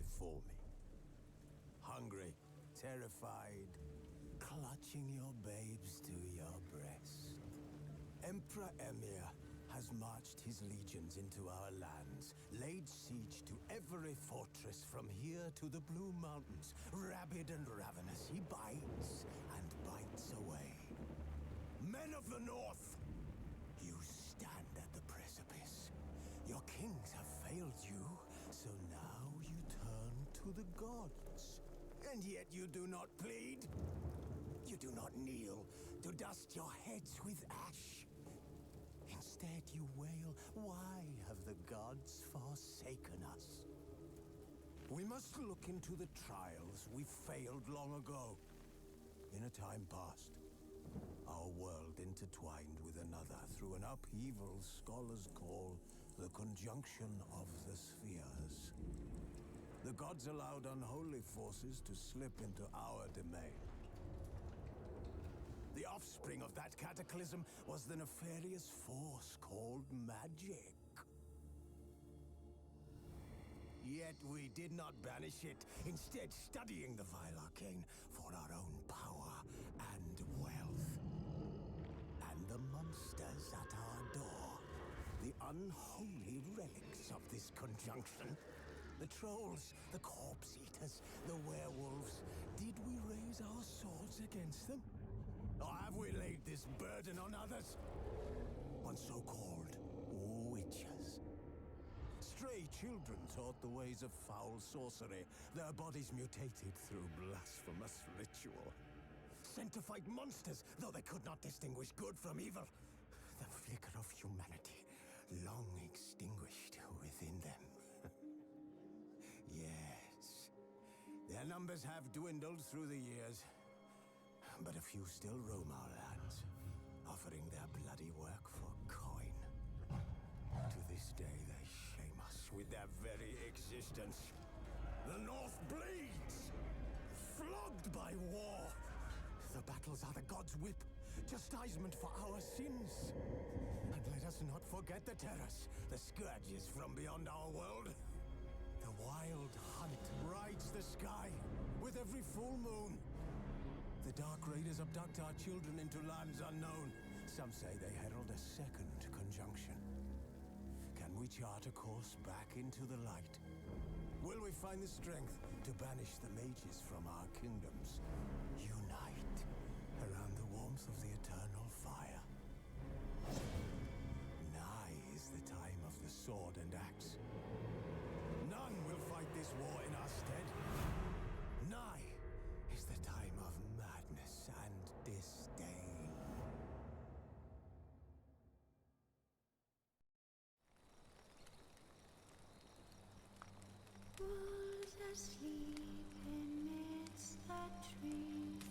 before me. Hungry, terrified, clutching your babes to your breast. Emperor Emir has marched his legions into our lands, laid siege to every fortress from here to the Blue Mountains. Rabid and ravenous, he bites and bites away. Men of the North, you stand at the precipice. Your kings have failed you, so now you turn to the gods. And yet you do not plead. You do not kneel to dust your heads with ash. Instead you wail, why have the gods forsaken us? We must look into the trials we failed long ago. In a time past, our world intertwined with another through an upheaval scholars call the conjunction of the spheres. The gods allowed unholy forces to slip into our domain. The offspring of that cataclysm was the nefarious force called magic. Yet we did not banish it, instead studying the vile arcane for our own power and wealth. And the monsters at our door, the unholy relics of this conjunction. The trolls, the corpse eaters, the werewolves. Did we raise our swords against them? Or have we laid this burden on others? On so-called witches. Stray children taught the ways of foul sorcery, their bodies mutated through blasphemous ritual. Sent to fight monsters, though they could not distinguish good from evil. The flicker of humanity, long extinguished within them. Yes, their numbers have dwindled through the years, but a few still roam our lands, offering their bloody work for coin. To this day, they shame us with their very existence. The North bleeds, flogged by war. The battles are the gods' whip, chastisement for our sins. And let us not forget the terrors, the scourges from beyond our world. The wild hunt rides the sky with every full moon. The Dark Raiders abduct our children into lands unknown. Some say they herald a second conjunction. Can we chart a course back into the light? Will we find the strength to banish the mages from our kingdoms? Unite around the warmth of the eternal fire. Nigh is the time of the sword and axe. None will fight this war in our stead. Nigh is the time of madness and disdain. Wolves asleep amidst the trees.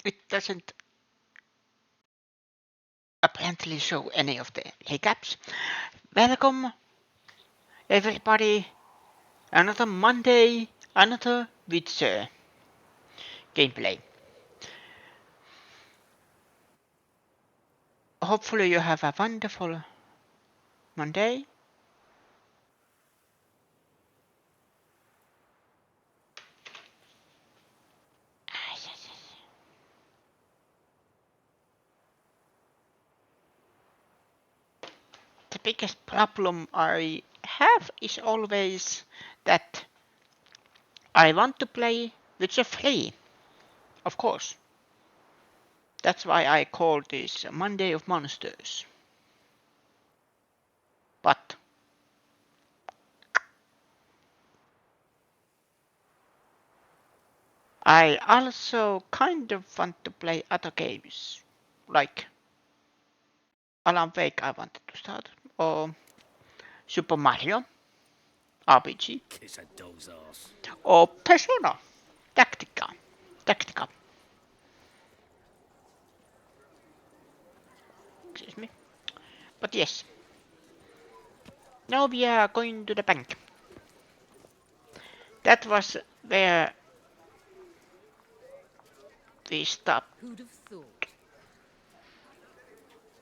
It doesn't apparently show any of the hiccups. Welcome, everybody. Another Monday, another Witcher gameplay. Hopefully you have a wonderful Monday. The biggest problem I have is always that I want to play Witcher 3, of course. That's why I call this Monday of Monsters. But I also kind of want to play other games, like Alan Wake I wanted to start, or Super Mario RPG, Kiss a dog's ass. or Persona Tactica. Excuse me. But yes. Now we are going to the bank. That was where we stopped. Who'd have thought?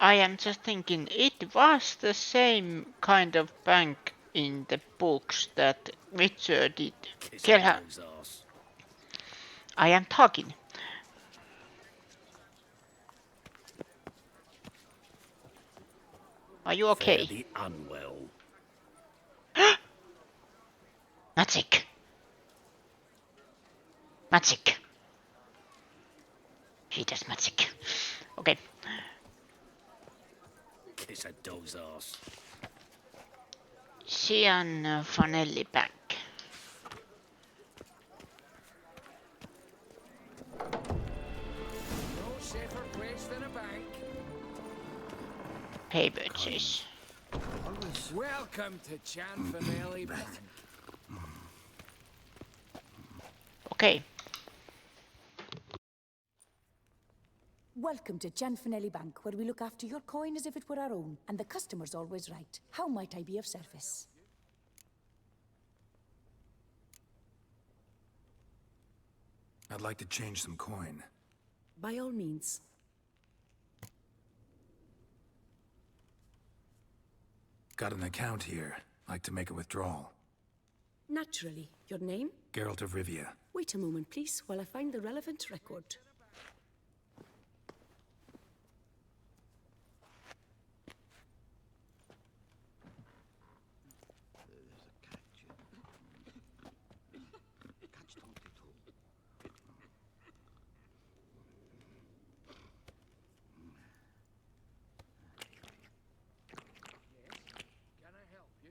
I am just thinking, it was the same kind of bank in the books that Richard did. Kiss a Kelha, dog's ass. I am talking. Are you Fare okay? thee unwell. Magic! Magic! He does magic. Okay. Kiss a dog's ass. Sian Fanelli Bank. No safer place than a bank. Pay purchase. Welcome to Chanfanelli Bank. Okay. Welcome to Chanfanelli Bank, where we look after your coin as if it were our own, and the customer's always right. How might I be of service? I'd like to change some coin. By all means. Got an account here. Like to make a withdrawal. Naturally. Your name? Geralt of Rivia. Wait a moment, please, while I find the relevant record. Can I help you?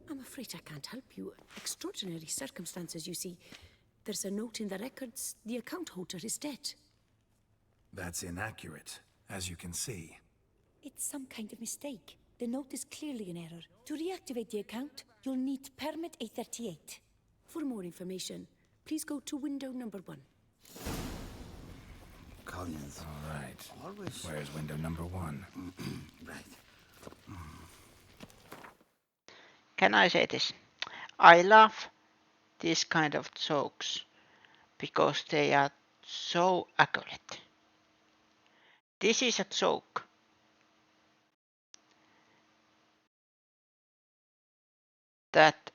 I'm afraid I can't help you. Extraordinary circumstances, you see. There's a note in the records. The account holder is dead. That's inaccurate, as you can see. It's some kind of mistake. The note is clearly an error. To reactivate the account, you'll need permit A38. For more information, please go to window number 1. Collins. All right. Always. Where's window number 1? Right. Can I say this? I love these kind of jokes because they are so accurate. This is a joke. That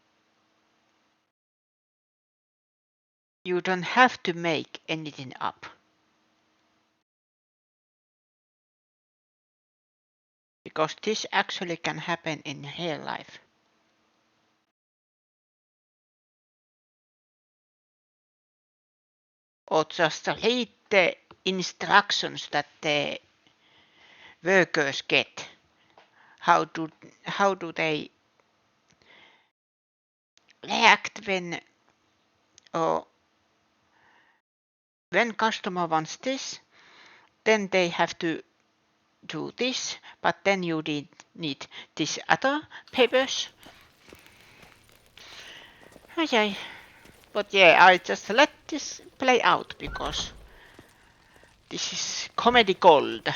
you don't have to make anything up. Because this actually can happen in real life. Or just read the instructions that the workers get. How do they react when customer wants this, then they have to do this, but then you need this other papers. Okay. But yeah, I just let this play out because this is comedy gold.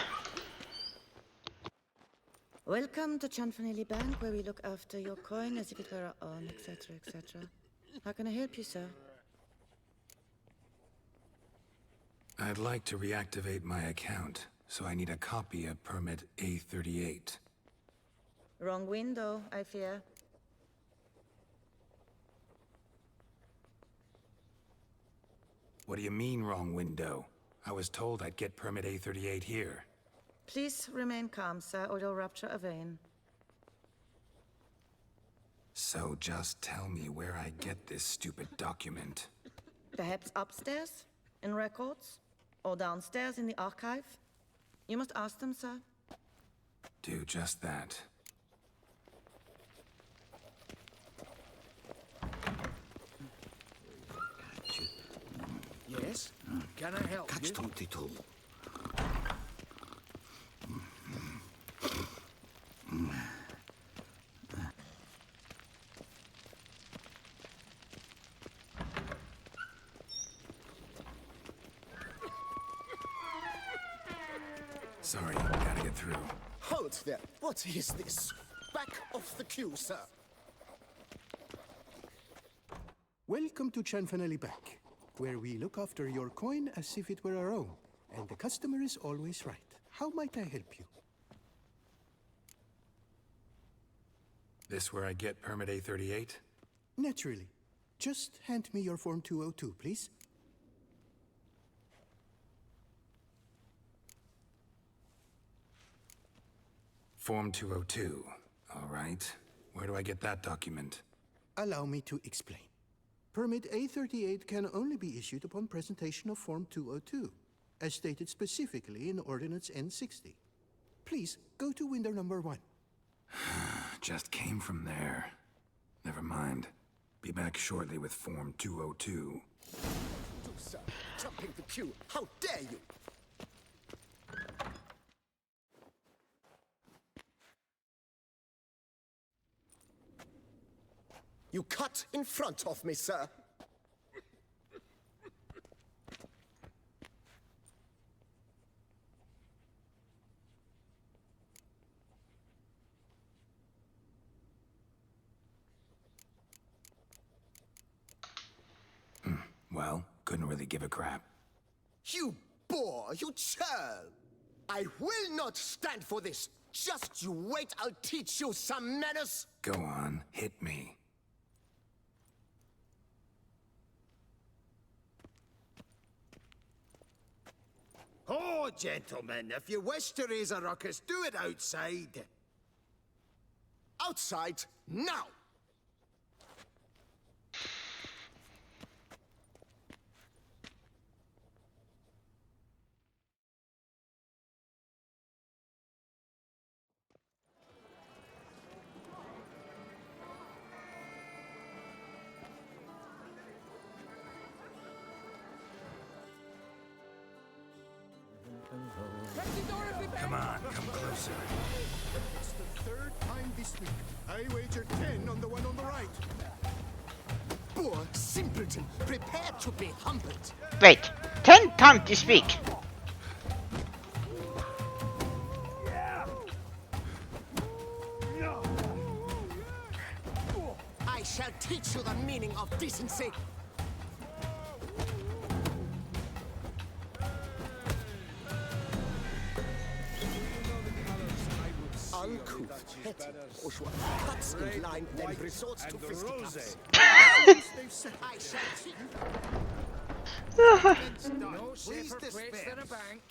Welcome to Chanfanelli Bank, where we look after your coin as if it were our own, etc., etc. How can I help you, sir? I'd like to reactivate my account, so I need a copy of permit A38. Wrong window, I fear. What do you mean, wrong window? I was told I'd get permit A38 here. Please remain calm, sir, or you'll rupture a vein. So just tell me where I get this stupid document. Perhaps upstairs, in records, or downstairs in the archive? You must ask them, sir. Do just that. Yes? Can I help you? Catch-22. Sorry, gotta get through. Halt there! What is this? Back off the queue, sir. Welcome to Chanfanelli Bank. where we look after your coin as if it were our own, and the customer is always right. How might I help you? This where I get permit A38? Naturally. Just hand me your Form 202, please. Form 202. All right. Where do I get that document? Allow me to explain. Permit A38 can only be issued upon presentation of Form 202, as stated specifically in Ordinance N60. Please, go to window number 1. Just came from there. Never mind. Be back shortly with Form 202. You, sir, jumping the queue. How dare you? You cut in front of me, sir. Well, couldn't really give a crap. You boor, you churl. I will not stand for this. Just you wait, I'll teach you some manners. Go on, hit me. Oh, gentlemen, if you wish to raise a ruckus, do it outside. Outside, now! Come on, come closer. It's the third time this week. I wagered 10 on the one on the right. Boor, simpleton, prepare to be humbled. Wait, 10 times this week. I shall teach you the meaning of decency. Uncouth, petty, bourgeois, cuts in line, then resorts to fisticuffs. I shall teach No safer place than a bank.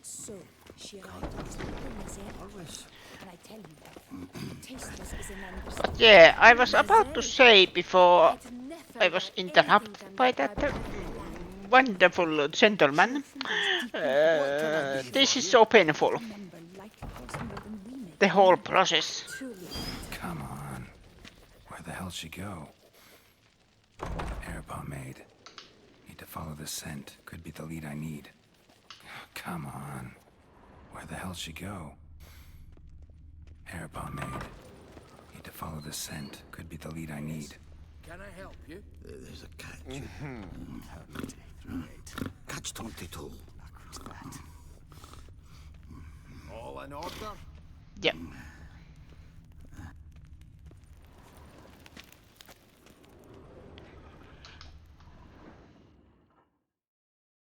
So, she arrived on time, is it? And I tell you, the tasteless is an understatement. Yeah, I was about to say before I was interrupted by that wonderful gentleman. This is so painful. Remember, life costs more than we make. The whole process. Truly. Come on. Where the hell she go? Hair pomade. Need to follow the scent. Could be the lead I need. Come on. Where the hell she go? Hair pomade. Need to follow the scent. Could be the lead I need. Can I help you? There's a catch. Catch 22. All in order? Yeah.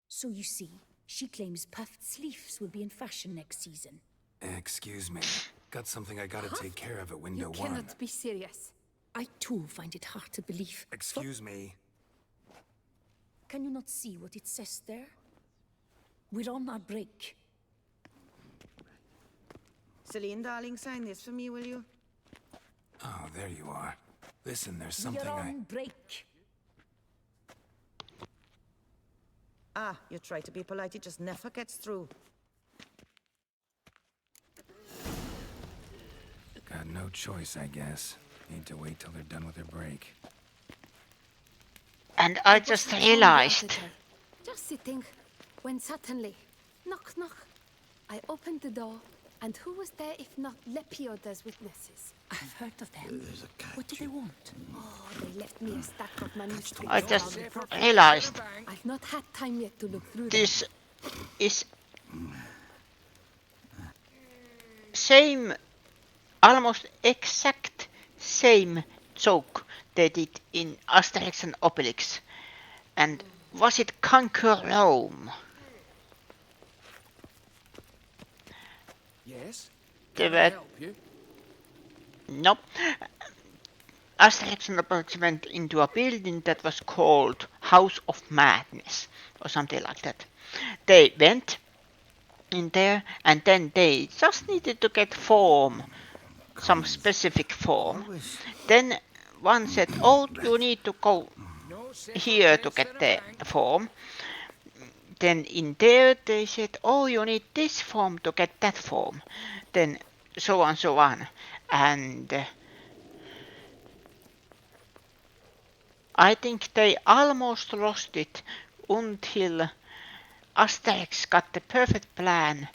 So you see, she claims puffed sleeves will be in fashion next season. Excuse me. Got something I gotta take care of at window You one. cannot be serious. I too find it hard to believe. Excuse me. Can you not see what it says there? We're on our break. Celine, darling, sign this for me, will you? Oh, there you are. Listen, there's something We're on break. Ah, you try to be polite, it just never gets through. Got no choice, I guess. Need to wait till they're done with their break. And I just realized. Just sitting, when suddenly, knock, knock. I opened the door, and who was there if not Lepioda's witnesses? I've heard of them. What do they want? Oh, they left me a stack of manuscripts. I just around the property. realized I've not had time yet to look through them. this is same, almost exact same joke they did in Asterix and Obelix. And Was it Conquer Rome? Yes? They Can I were... help you? Nope. Asterix and Obelix went into a building that was called House of Madness, or something like that. They went in there, and then they just needed to get form, some specific form. Then one said, oh, you need to go No safer here to place get than a the bank. form. Then in there they said, oh, you need this form to get that form. Then so on, so on. And I think they almost lost it until Asterix got the perfect plan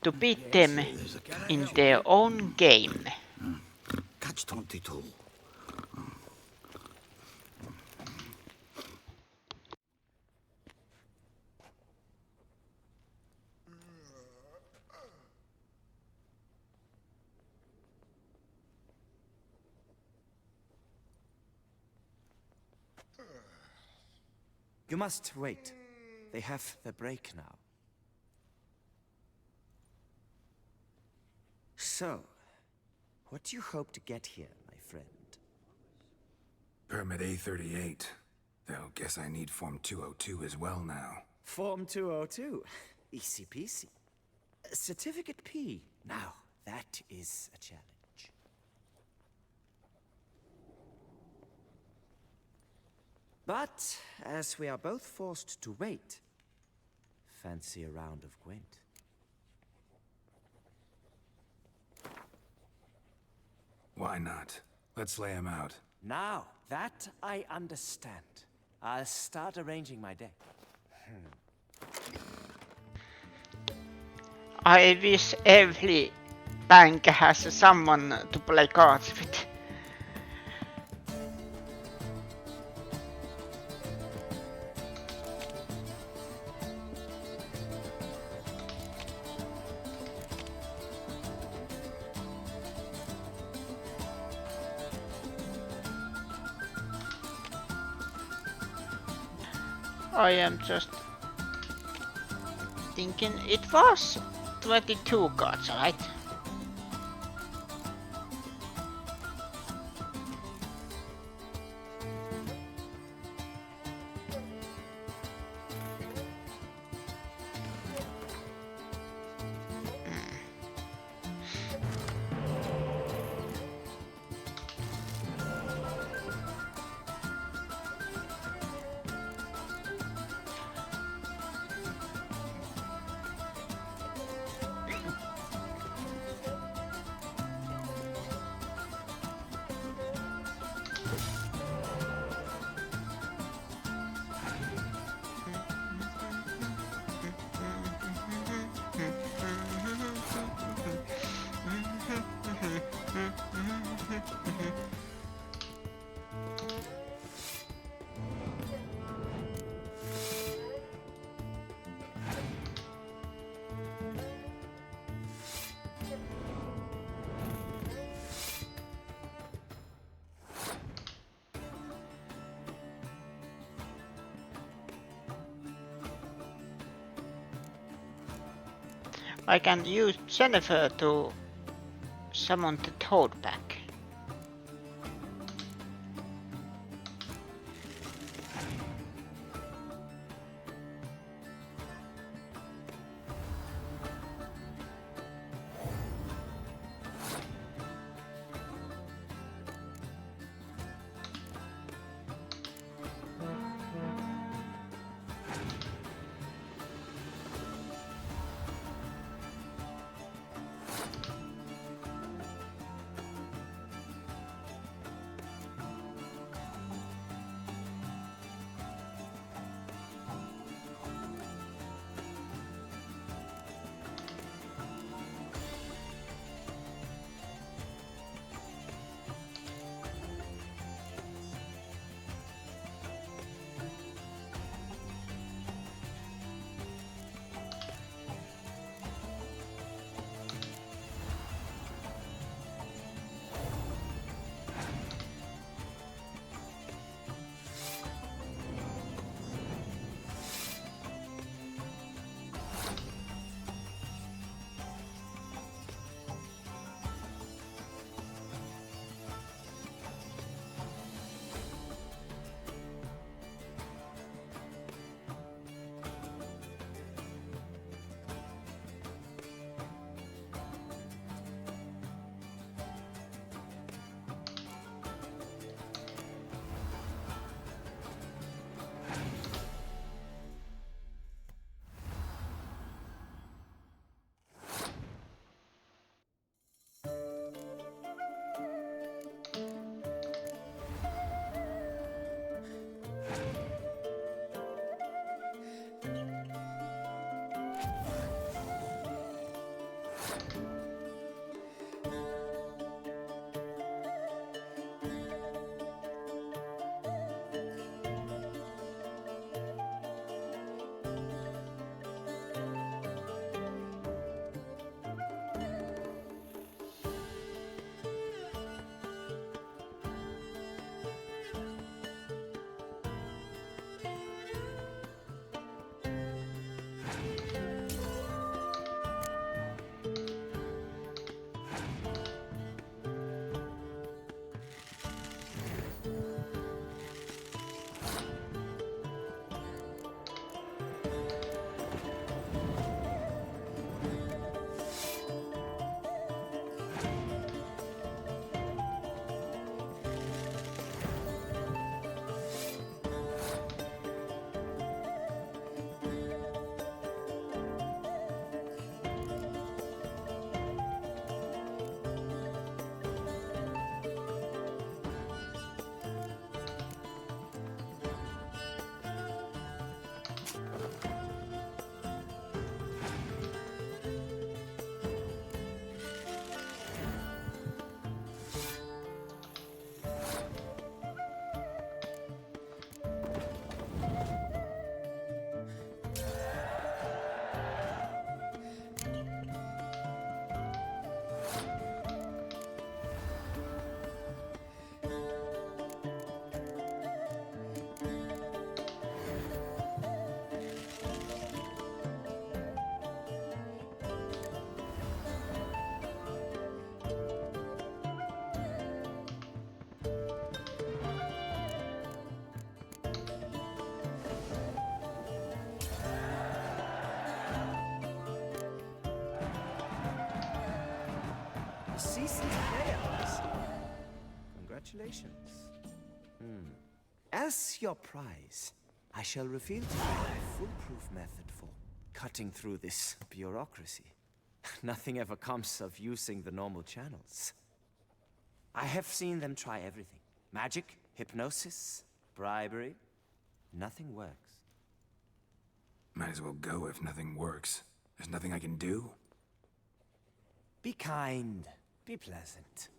to beat them in their own game. Catch 22. You must wait. They have the break now. So, what do you hope to get here, my friend? Permit A38. Though, guess I need Form 202 as well now. Form 202. Easy peasy. Certificate P. Now, that is a challenge. But, as we are both forced to wait, fancy a round of Gwent. Why not? Let's lay him out. Now, that I understand. I'll start arranging my deck. I wish every bank has someone to play cards with. I am just thinking it was 22 cards, right? I can use Jennifer to summon the Toad back. seasoned players. Congratulations. As your prize, I shall reveal to you my foolproof method for cutting through this bureaucracy. Nothing ever comes of using the normal channels. I have seen them try everything. Magic, hypnosis, bribery. Nothing works. Might as well go if nothing works. There's nothing I can do? Be kind. Be pleasant.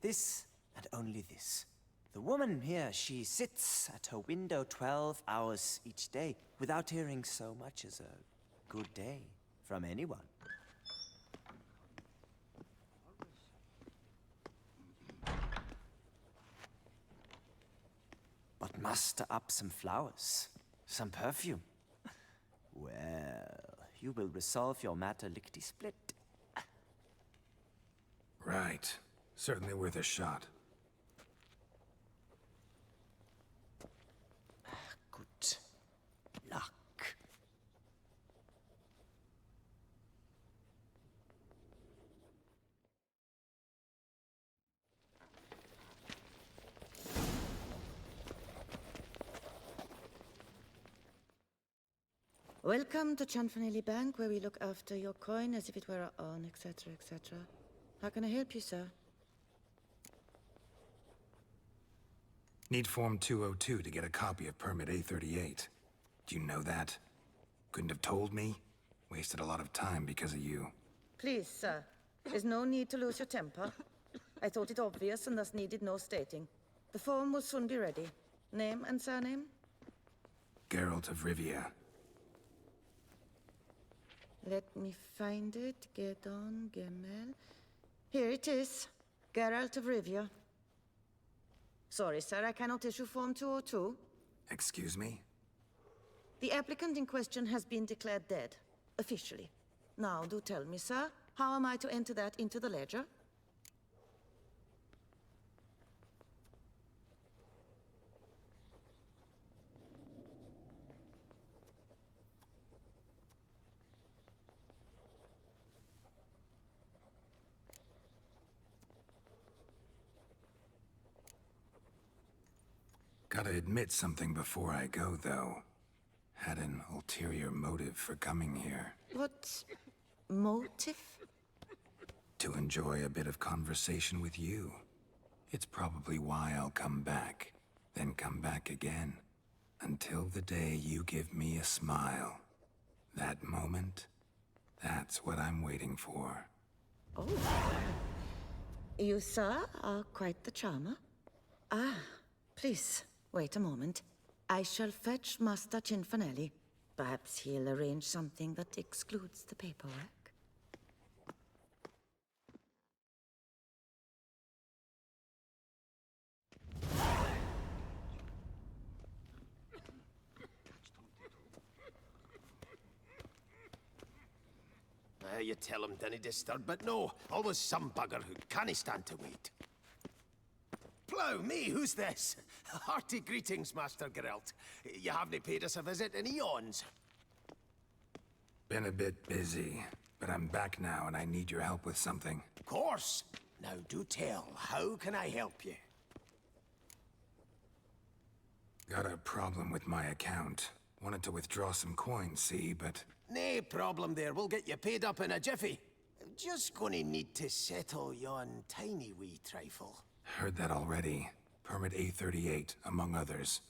This and only this. The woman here, she sits at her window 12 hours each day without hearing so much as a good day from anyone. But muster up some flowers, some perfume. Well, you will resolve your matter lickety-split. Right. Certainly worth a shot. Good luck. Welcome to Chanfanelli Bank, where we look after your coin as if it were our own, etc., etc. How can I help you, sir? Need Form 202 to get a copy of Permit A38. Do you know that? Couldn't have told me? Wasted a lot of time because of you. Please, sir. There's no need to lose your temper. I thought it obvious and thus needed no stating. The form will soon be ready. Name and surname? Geralt of Rivia. Let me find it. Gedon Gemel. Here it is. Geralt of Rivia. Sorry, sir, I cannot issue Form 202. Excuse me? The applicant in question has been declared dead, officially. Now, do tell me, sir, how am I to enter that into the ledger? Gotta admit something before I go, though. Had an ulterior motive for coming here. What motive? To enjoy a bit of conversation with you. It's probably why I'll come back, then come back again. Until the day you give me a smile. That moment, that's what I'm waiting for. Oh. You, sir, are quite the charmer. Ah, please, wait a moment. I shall fetch Master Cinfanelli. Perhaps he'll arrange something that excludes the paperwork. You tell him dinna disturb, but no, always some bugger who can't stand to wait. Plough me, who's this? Hearty greetings, Master Geralt. You haven't paid us a visit in eons. Been a bit busy, but I'm back now and I need your help with something. Of course. Now do tell, how can I help you? Got a problem with my account. Wanted to withdraw some coins, see, but... Nae problem there, we'll get you paid up in a jiffy. Just gonna need to settle yon tiny wee trifle. Heard that already. Permit A38, among others.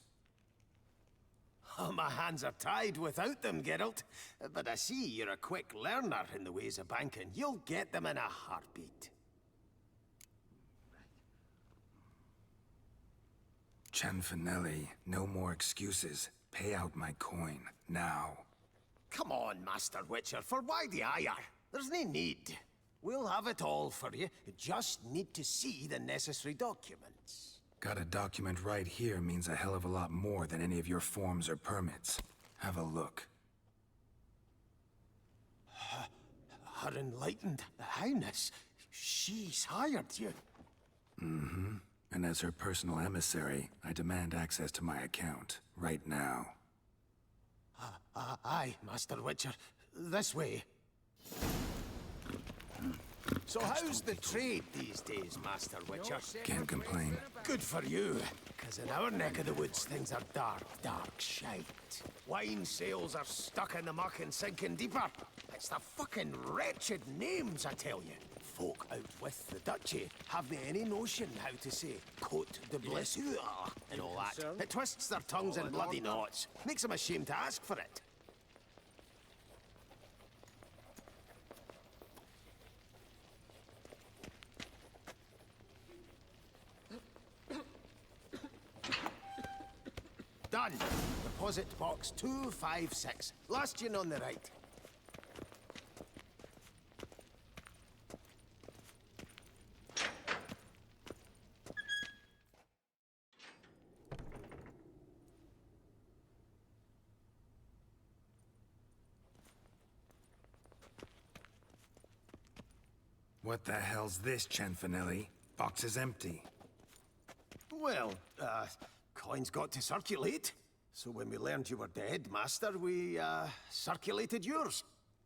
Oh, my hands are tied without them, Geralt. But I see you're a quick learner in the ways of banking. You'll get them in a heartbeat. Chanfanelli, no more excuses. Pay out my coin, now. Come on, Master Witcher, for why the ire? There's no need. We'll have it all for you. You just need to see the necessary documents. Got a document right here means a hell of a lot more than any of your forms or permits. Have a look. Her Enlightened Highness, she's hired you. Mm-hmm. And as her personal emissary, I demand access to my account, right now. Aye, Master Witcher. This way. So how's the trade these days, Master Witcher? Can't complain. Good for you, because in our neck of the woods, things are dark, dark shite. Wine sales are stuck in the muck and sinking deeper. It's the fucking wretched names, I tell you. Folk out with the duchy haven't any notion how to say Cote de Blessure and all that. It twists their tongues in bloody knots. Makes them ashamed to ask for it. Done. Deposit box 256. Last one on the right. What the hell's this, Cianfanelli? Box is empty. Well, coins got to circulate. So when we learned you were dead, Master, we, circulated yours.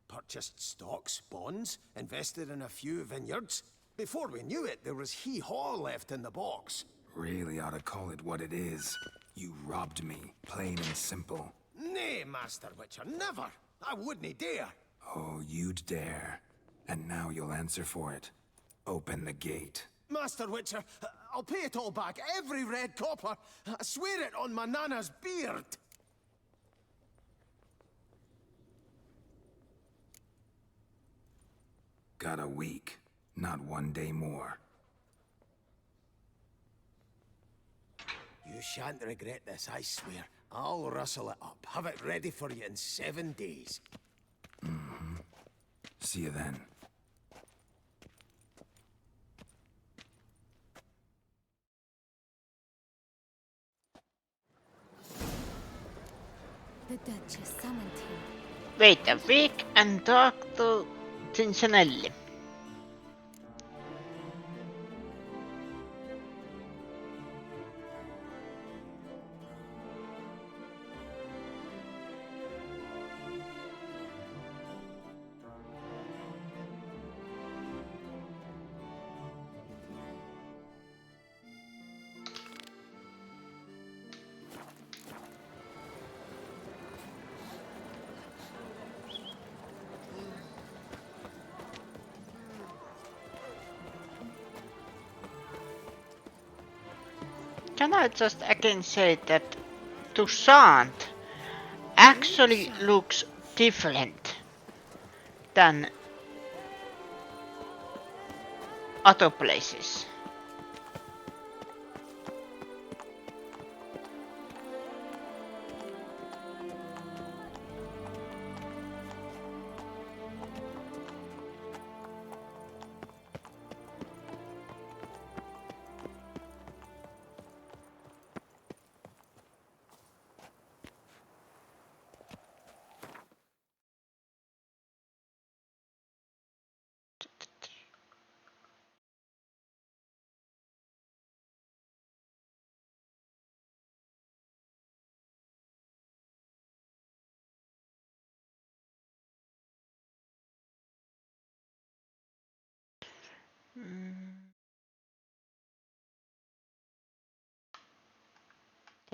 Purchased stocks, bonds, invested in a few vineyards. Before we knew it, there was hee-haw left in the box. Really ought to call it what it is. You robbed me, plain and simple. Nay, Master Witcher, never. I wouldn't dare. Oh, you'd dare. And now you'll answer for it. Open the gate. Master Witcher, I'll pay it all back, every red copper. I swear it on my nana's beard. Got a week, not 1 day more. You shan't regret this, I swear. I'll rustle it up, have it ready for you in 7 days. See you then. The Duchess summoned him. Wait a week and talk to Cincinnati. Can I just again say that Toussaint actually looks different than other places?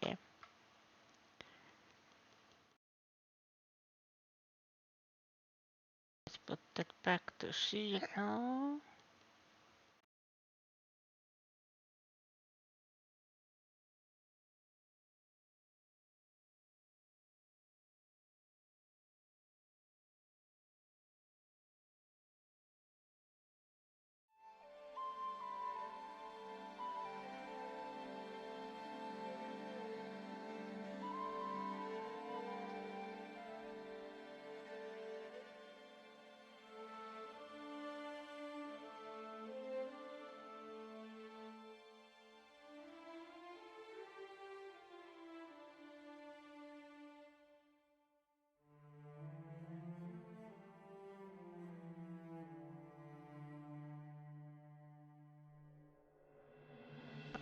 Yeah. Let's put that back to 0.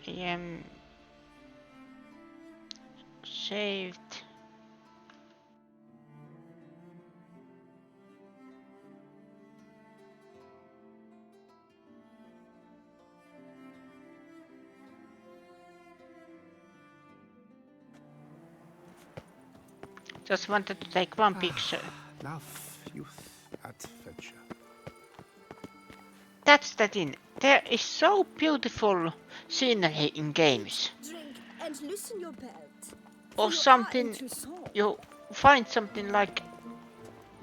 I am saved. Just wanted to take one picture. Enough, youth adventure. That's the thing. There is so beautiful scenery in games. Drink and loosen your belt. Or something, you find something like,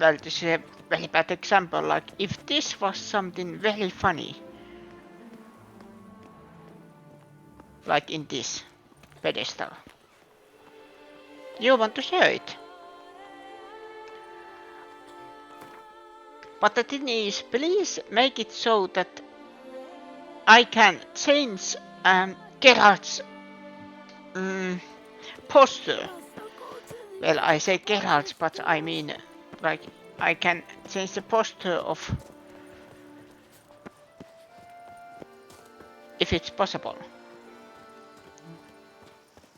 well, this is a very bad example, like if this was something very funny. Like in this pedestal. You want to show it. But the thing is, please make it so that I can change Geralt's posture. Well, I say Geralt's, but I mean, like, I can change the posture of... if it's possible.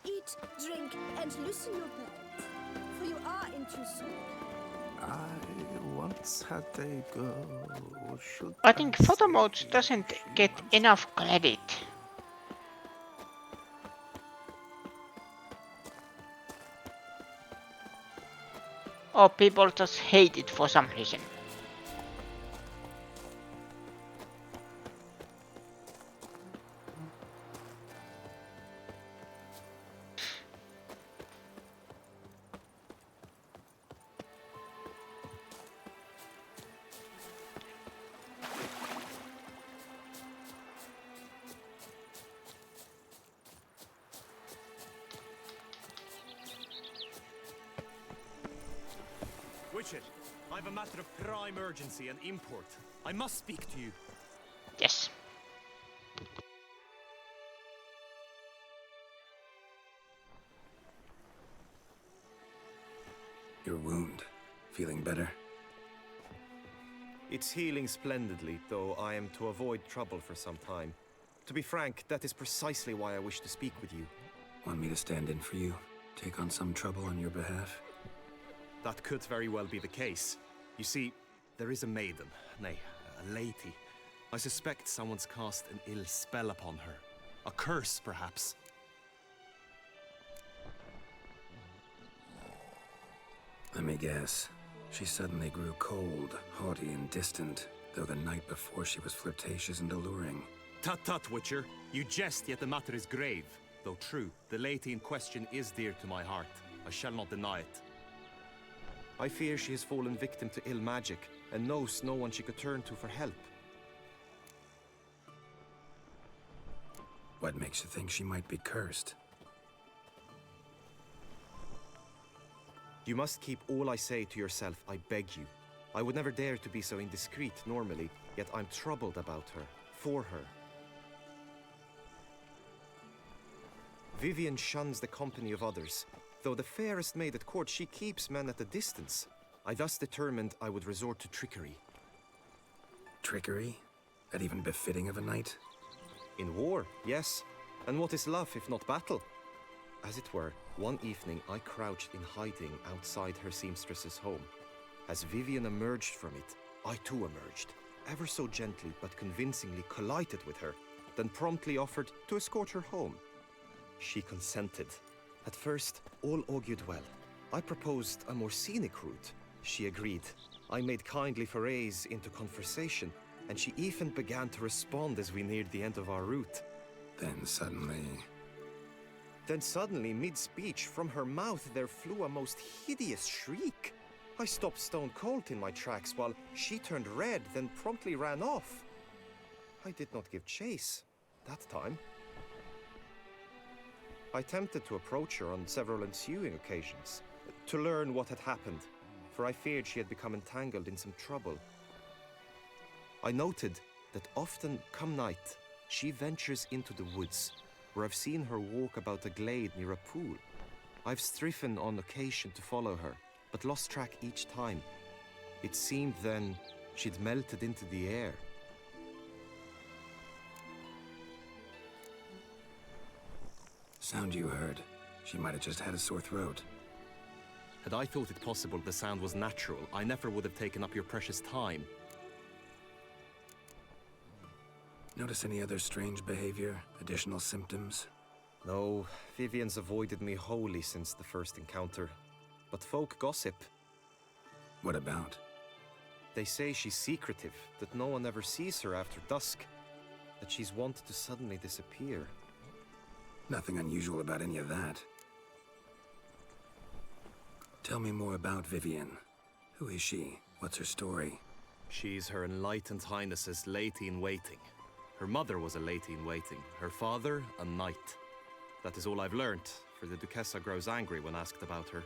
Eat, drink, and loosen your belt, for you are in too soon. I once had a girl. I think photo modes doesn't get enough credit. Or people just hate it for some reason. Witcher, I have a matter of prime urgency and import. I must speak to you. Yes. Your wound. Feeling better? It's healing splendidly, though I am to avoid trouble for some time. To be frank, that is precisely why I wish to speak with you. Want me to stand in for you? Take on some trouble on your behalf? That could very well be the case. You see, there is a maiden, nay, a lady. I suspect someone's cast an ill spell upon her. A curse, perhaps. Let me guess. She suddenly grew cold, haughty, and distant, though the night before she was flirtatious and alluring. Tut tut, Witcher. You jest, yet the matter is grave. Though true, the lady in question is dear to my heart. I shall not deny it. I fear she has fallen victim to ill magic, and knows no one she could turn to for help. What makes you think she might be cursed? You must keep all I say to yourself, I beg you. I would never dare to be so indiscreet normally, yet I'm troubled about her, for her. Vivian shuns the company of others. Though the fairest maid at court, she keeps men at a distance. I thus determined I would resort to trickery. Trickery? That even befitting of a knight? In war, yes. And what is love if not battle? As it were, one evening I crouched in hiding outside her seamstress's home. As Vivian emerged from it, I too emerged, ever so gently but convincingly collided with her, then promptly offered to escort her home. She consented. At first, all augured well. I proposed a more scenic route. She agreed. I made kindly forays into conversation, and she even began to respond as we neared the end of our route. Then suddenly, mid-speech, from her mouth there flew a most hideous shriek. I stopped stone cold in my tracks while she turned red, then promptly ran off. I did not give chase that time. I attempted to approach her on several ensuing occasions, to learn what had happened, for I feared she had become entangled in some trouble. I noted that often, come night, she ventures into the woods, where I've seen her walk about a glade near a pool. I've striven on occasion to follow her, but lost track each time. It seemed then she'd melted into the air. Sound you heard. She might have just had a sore throat. Had I thought it possible the sound was natural, I never would have taken up your precious time. Notice any other strange behavior? Additional symptoms? No, Vivian's avoided me wholly since the first encounter. but folk gossip. What about? They say she's secretive, that no one ever sees her after dusk, that she's wont to suddenly disappear. Nothing unusual about any of that. Tell me more about Vivian. Who is she? What's her story? She's Her Enlightened Highness's lady-in-waiting. Her mother was a lady-in-waiting, her father a knight. That is all I've learnt, for the Duchessa grows angry when asked about her.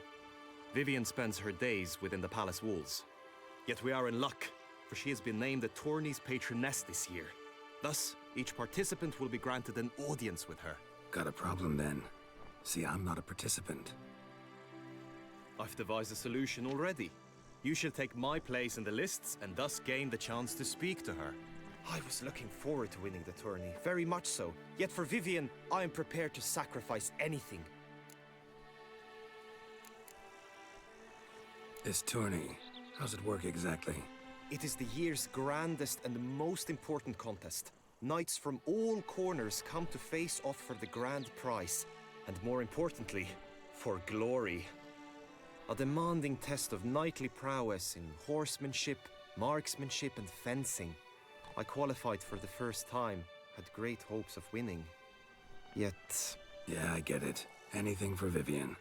Vivian spends her days within the palace walls. Yet we are in luck, for she has been named the tourney's patroness this year. Thus, each participant will be granted an audience with her. Got a problem then. See, I'm not a participant. I've devised a solution already. You shall take my place in the lists and thus gain the chance to speak to her. I was looking forward to winning the tourney, very much so. Yet for Vivian, I am prepared to sacrifice anything. This tourney, how's it work exactly? It is the year's grandest and most important contest. Knights from all corners come to face off for the grand prize. And more importantly, for glory. A demanding test of knightly prowess in horsemanship, marksmanship and fencing. I qualified for the first time, had great hopes of winning. Yet... Yeah, I get it. Anything for Vivian.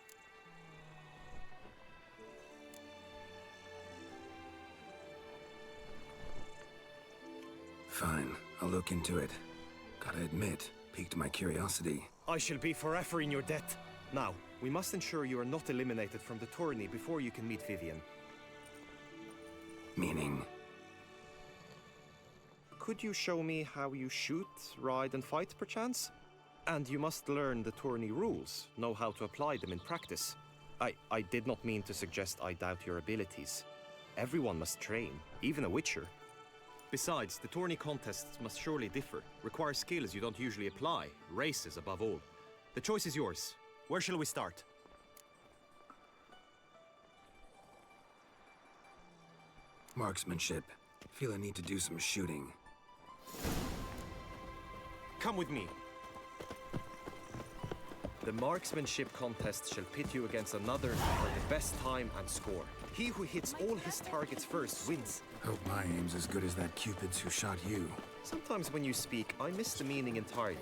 Fine, I'll look into it. Gotta admit, piqued my curiosity. I shall be forever in your debt. Now, we must ensure you are not eliminated from the tourney before you can meet Vivian. Meaning? Could you show me how you shoot, ride and fight, perchance? And you must learn the tourney rules, know how to apply them in practice. I did not mean to suggest I doubt your abilities. Everyone must train, even a witcher. Besides, the tourney contests must surely differ, require skills you don't usually apply, races above all. The choice is yours. Where shall we start? Marksmanship. Feel I need to do some shooting. Come with me. The marksmanship contest shall pit you against another for the best time and score. He who hits all his targets first wins. Hope my aim's as good as that Cupid's who shot you. Sometimes when you speak, I miss the meaning entirely.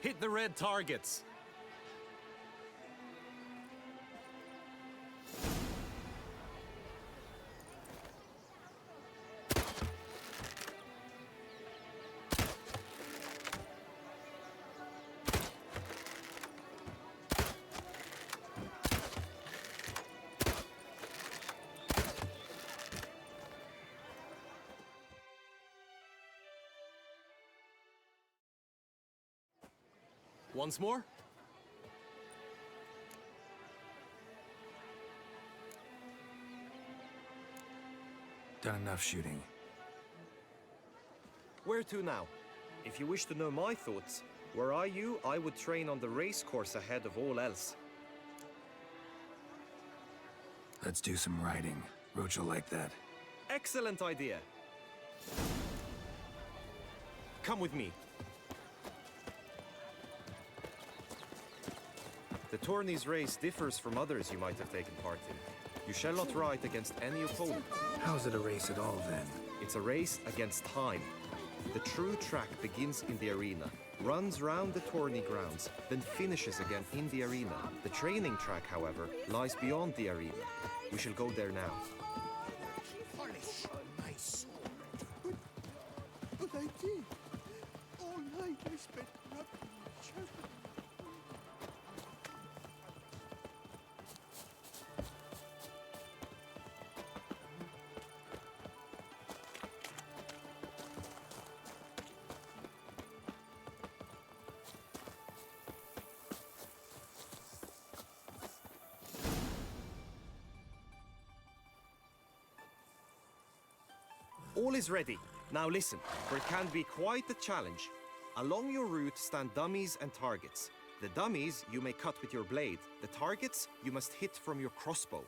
Hit the red targets. Once more. Done enough shooting. Where to now? If you wish to know my thoughts, were I you, I would train on the race course ahead of all else. Let's do some riding. Roach will like that. Excellent idea. Come with me. The tourney's race differs from others you might have taken part in. You shall not ride against any opponent. How's it a race at all, then? It's a race against time. The true track begins in the arena, runs round the tourney grounds, then finishes again in the arena. The training track, however, lies beyond the arena. We shall go there now. Polish my sword. But I did. All night I spent rubbing each other. All is ready. Now listen, for it can be quite a challenge. Along your route stand dummies and targets. The dummies you may cut with your blade. The targets you must hit from your crossbow.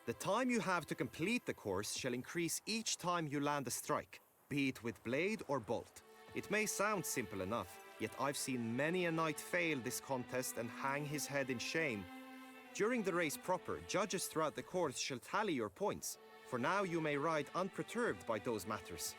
The time you have to complete the course shall increase each time you land a strike, be it with blade or bolt. It may sound simple enough, Yet I've seen many a knight fail this contest and hang his head in shame. During the race proper, judges throughout the course shall tally your points. For now you may ride unperturbed by those matters.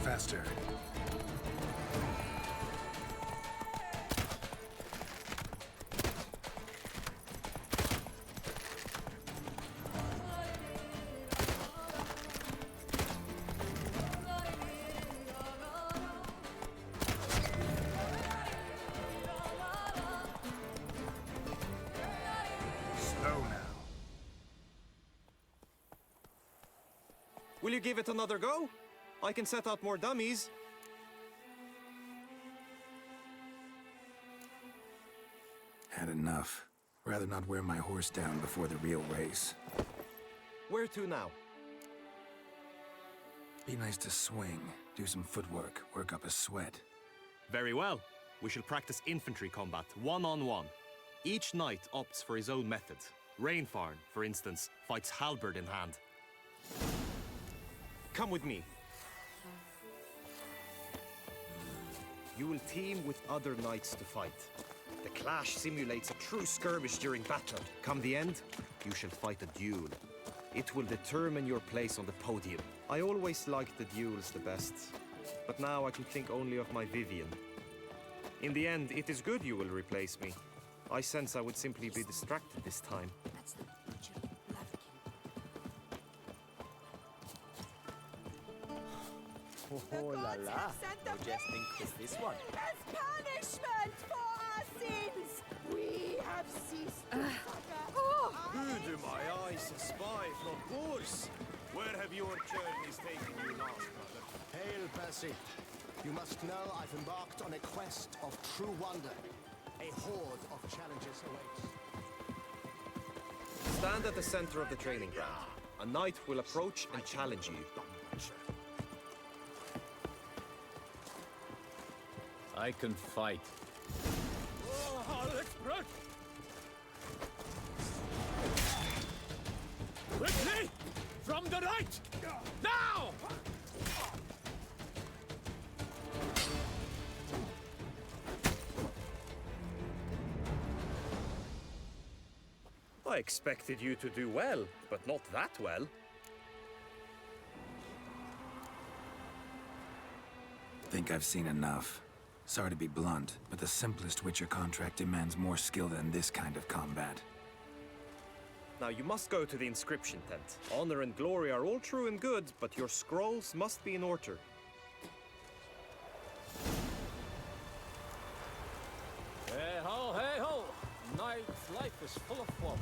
Faster. Slow now. Will you give it another go? I can set out more dummies. Had enough. Rather not wear my horse down before the real race. Where to now? Be nice to swing, do some footwork, work up a sweat. Very well. We shall practice infantry combat, one-on-one. Each knight opts for his own method. Rainfarn, for instance, fights halberd in hand. Come with me. You will team with other knights to fight. The clash simulates a true skirmish during battle. Come the end, you shall fight a duel. It will determine your place on the podium. I always liked the duels the best, but now I can think only of my Vivian. In the end, it is good you will replace me. I sense I would simply be distracted this time. That's the butcher Blaviken. Oh la la. Jesting with this one. As punishment for our sins, we have ceased to suffer. Who do my eyes spy from Boers? Where have your journeys taken you last, brother? Hail, Percy. You must know I've embarked on a quest of true wonder. A horde of challenges awaits. Stand at the center of the training ground. A knight will approach and challenge you. I can fight. Oh, let's run! Quickly! From the right! Now! I expected you to do well, but not that well. Think I've seen enough. Sorry to be blunt, but the simplest Witcher contract demands more skill than this kind of combat. Now you must go to the inscription tent. Honor and glory are all true and good, but your scrolls must be in order. Hey ho, hey ho! Knight's life is full of fun.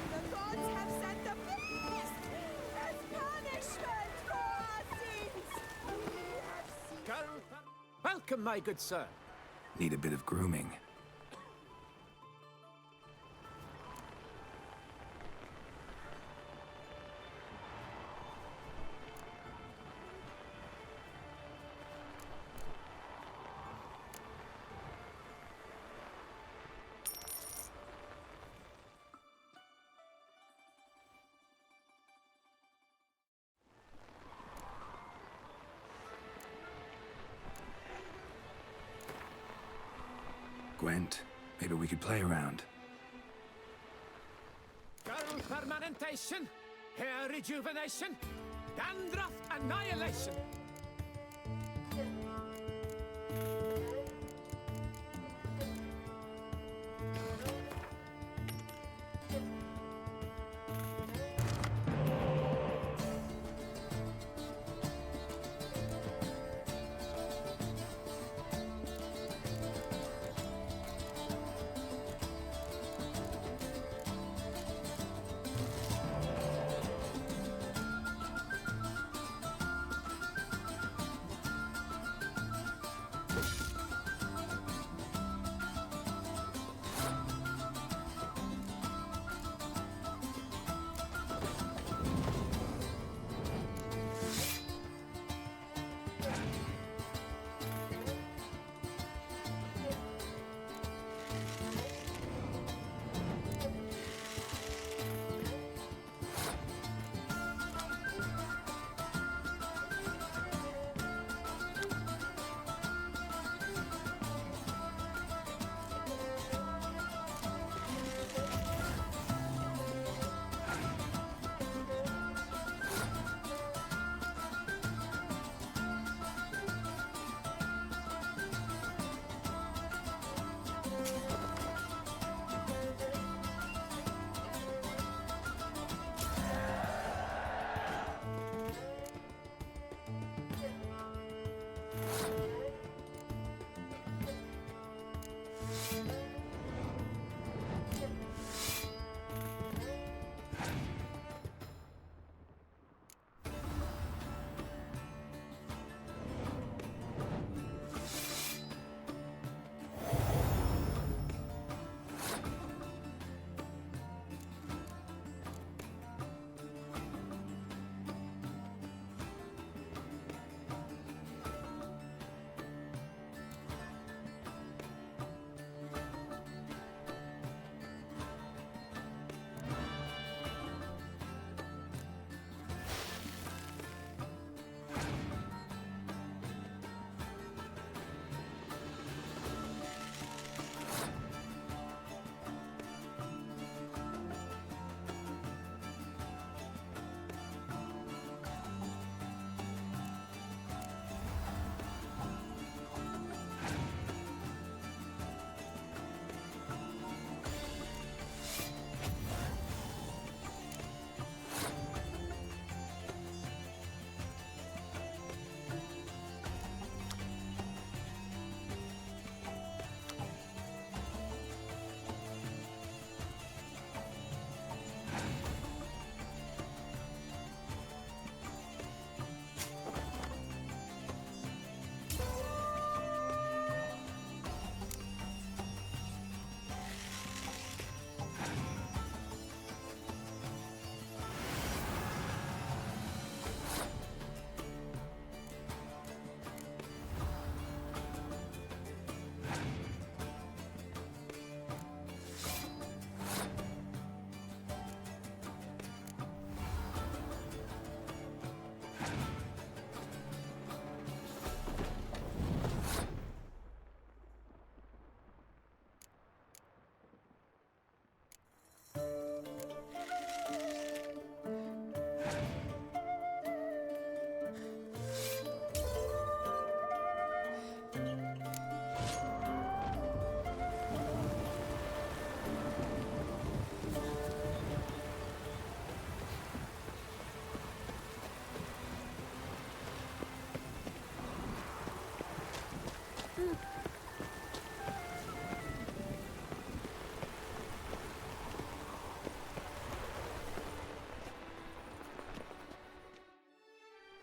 The gods have sent the beast as punishment for our sins. We have ceased. Welcome, my good sir. Need a bit of grooming. rent. Maybe we could play around. Girl permanentation, hair rejuvenation, dandruff annihilation.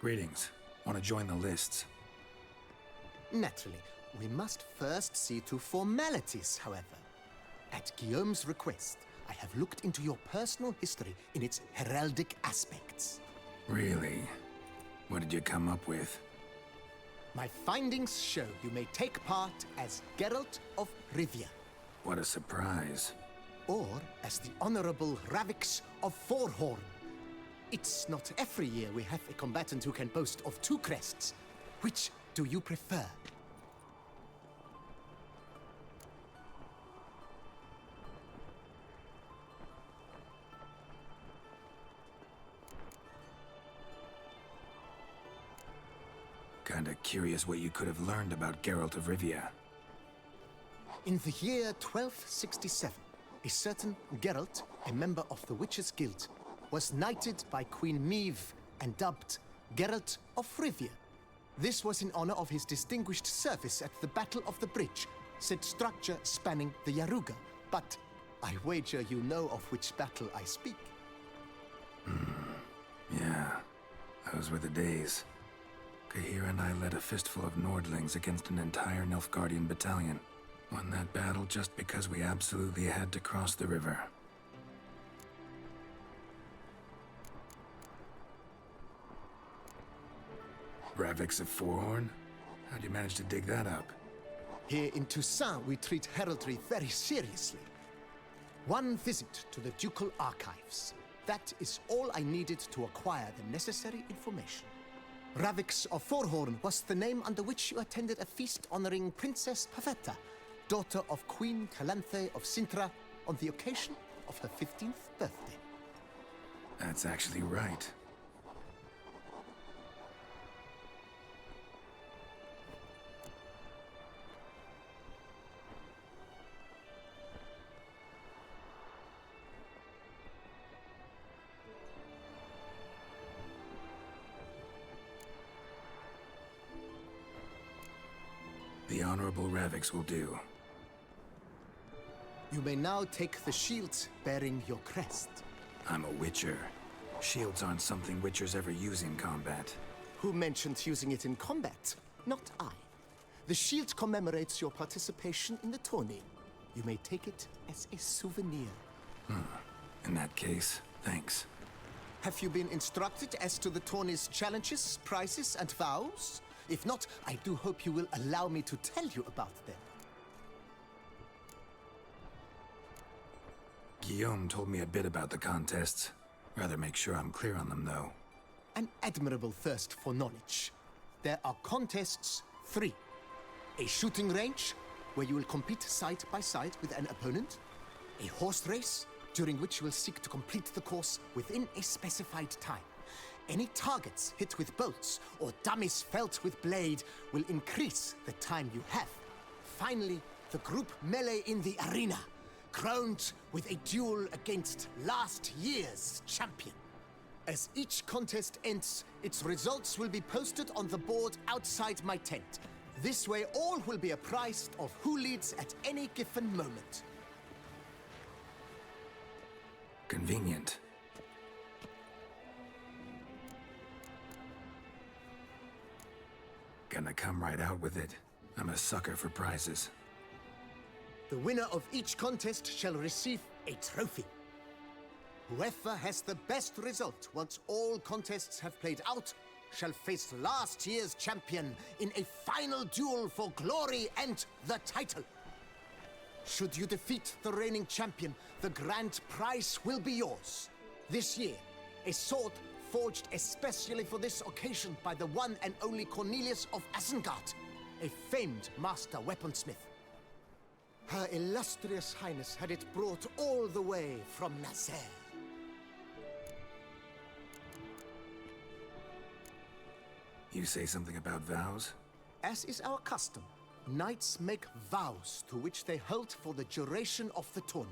Greetings. Want to join the lists? Naturally. We must first see to formalities, however. At Guillaume's request, I have looked into your personal history in its heraldic aspects. Really? What did you come up with? My findings show you may take part as Geralt of Rivia. What a surprise. Or as the Honorable Ravix of Forhorn. It's not every year we have a combatant who can boast of 2 crests. Which do you prefer? Kinda curious what you could have learned about Geralt of Rivia. In the year 1267, a certain Geralt, a member of the Witches' Guild, was knighted by Queen Meve and dubbed Geralt of Rivia. This was in honor of his distinguished service at the Battle of the Bridge, said structure spanning the Yaruga. But I wager you know of which battle I speak. Yeah, those were the days. Kahir and I led a fistful of Nordlings against an entire Nilfgaardian battalion. Won that battle just because we absolutely had to cross the river. Ravix of Forehorn? How'd you manage to dig that up? Here in Toussaint, we treat heraldry very seriously. One visit to the Ducal Archives. That is all I needed to acquire the necessary information. Ravix of Forehorn was the name under which you attended a feast honoring Princess Pavetta, daughter of Queen Calanthe of Sintra, on the occasion of her 15th birthday. That's actually right. The Honorable Ravix will do. You may now take the shield bearing your crest. I'm a Witcher. Shields aren't something Witchers ever use in combat. Who mentioned using it in combat? Not I. The shield commemorates your participation in the tourney. You may take it as a souvenir. In that case, thanks. Have you been instructed as to the tourney's challenges, prizes, and vows? If not, I do hope you will allow me to tell you about them. Guillaume told me a bit about the contests. Rather make sure I'm clear on them, though. An admirable thirst for knowledge. There are contests 3. A shooting range, where you will compete side by side with an opponent. A horse race, during which you will seek to complete the course within a specified time. Any targets hit with bolts or dummies felt with blade will increase the time you have. Finally, the group melee in the arena, crowned with a duel against last year's champion. As each contest ends, its results will be posted on the board outside my tent. This way, all will be apprised of who leads at any given moment. Convenient. Gonna come right out with it. I'm a sucker for prizes. The winner of each contest shall receive a trophy. Whoever has the best result once all contests have played out shall face last year's champion in a final duel for glory and the title. Should you defeat the reigning champion, the grand prize will be yours. This year, a sword forged especially for this occasion by the one and only Cornelius of Isengard, a famed master weaponsmith. Her illustrious highness had it brought all the way from Nazaire. You say something about vows? As is our custom, knights make vows to which they hold for the duration of the tourney.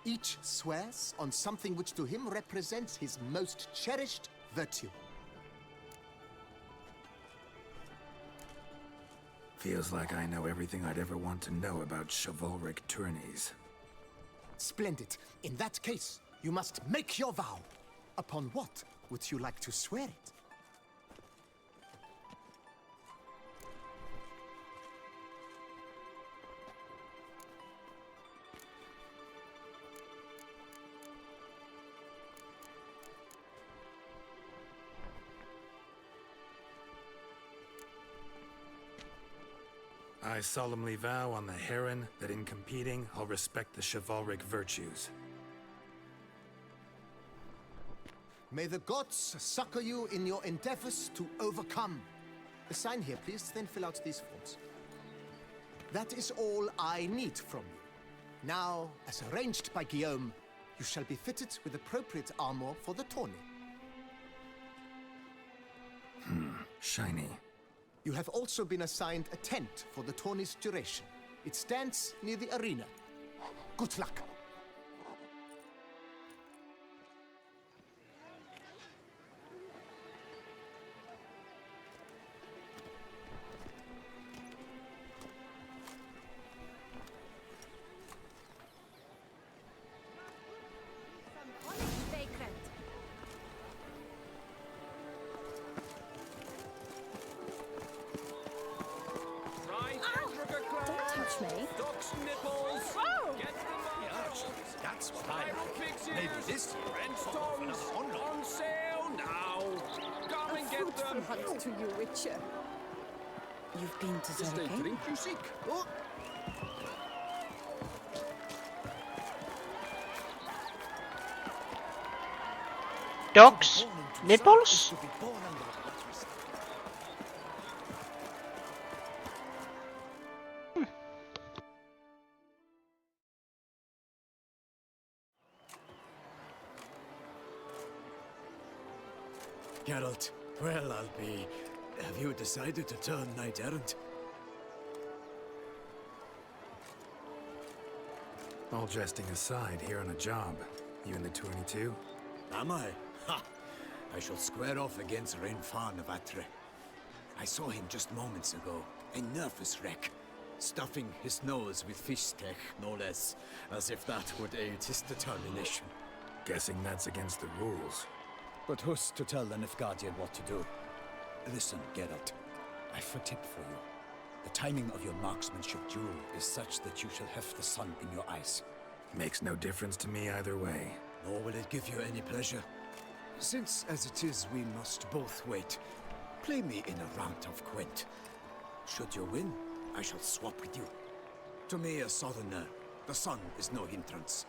Each swears on something which to him represents his most cherished virtue. Feels like I know everything I'd ever want to know about chivalric tourneys. Splendid. In that case, you must make your vow. Upon what would you like to swear it? I solemnly vow on the Heron that in competing, I'll respect the chivalric virtues. May the gods succor you in your endeavors to overcome. Sign here, please, then fill out these forms. That is all I need from you. Now, as arranged by Guillaume, you shall be fitted with appropriate armor for the tourney. Shiny. You have also been assigned a tent for the tourney's duration. It stands near the arena. Good luck. Don't touch me. Ducks nipples. Oh! Get them That's what Spiral pixies. Maybe this year Stones on sale now. Come and get them. Hunt to you, Witcher. You've been to Is the Zurich? drink you seek? Oh. Dogs? Nipples? Geralt, well, I'll be... Have you decided to turn knight-errant? All jesting aside, here on a job. You in the 22? Am I? Ha! I shall square off against Rainfan of Atre. I saw him just moments ago. A nervous wreck. Stuffing his nose with fish steak, no less. As if that would aid his determination. Guessing that's against the rules. But who's to tell the Nilfgaardian what to do? Listen, Geralt. I've a tip for you. The timing of your marksmanship duel is such that you shall have the sun in your eyes. Makes no difference to me either way. Nor will it give you any pleasure. Since, as it is, we must both wait, play me in a round of Gwent. Should you win, I shall swap with you. To me, a southerner, the sun is no hindrance.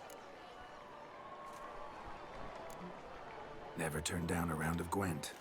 Never turned down a round of Gwent.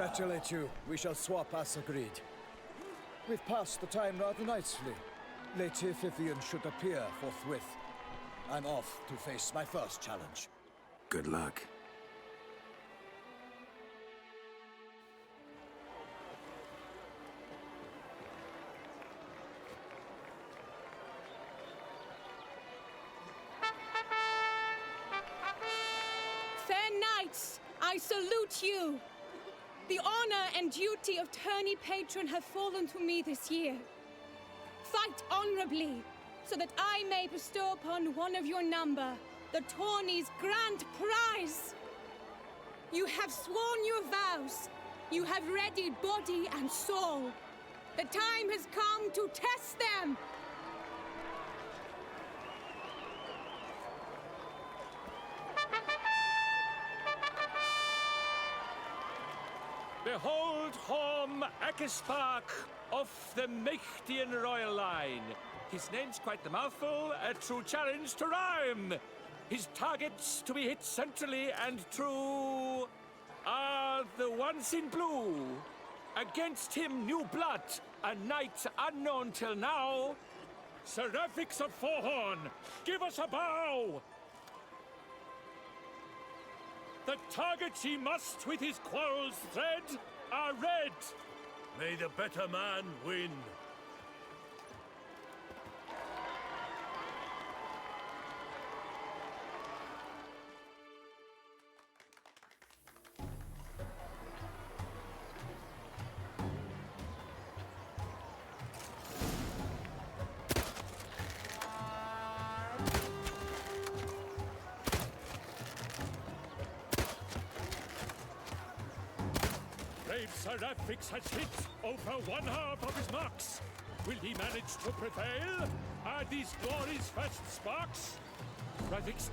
congratulate you. We shall swap as agreed. We've passed the time rather nicely. Lady Vivian should appear forthwith. I'm off to face my first challenge. Good luck. Fair knights, I salute you. The honor and duty of tourney patron have fallen to me this year. Fight honorably, so that I may bestow upon one of your number the tourney's grand prize. You have sworn your vows. You have readied body and soul. The time has come to test them. Behold Horm Akespark of the Mechtian royal line. His name's quite the mouthful, a true challenge to rhyme. His targets to be hit centrally and true are the ones in blue. Against him, new blood, a knight unknown till now. Seraphix of Forehorn, give us a bow! The targets he must with his quarrels thread are red. May the better man win. Seraphix has hit over one half of his marks. Will he manage to prevail? Are these glories first sparks? Seraphix.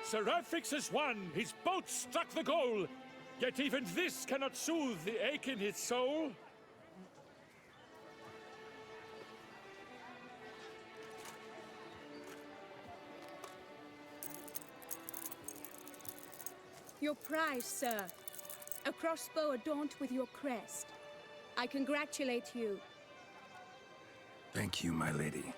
Seraphix has won. His boat struck the goal. Yet even this cannot soothe the ache in his soul. Your prize, sir. A crossbow adorned with your crest. I congratulate you. Thank you, my lady.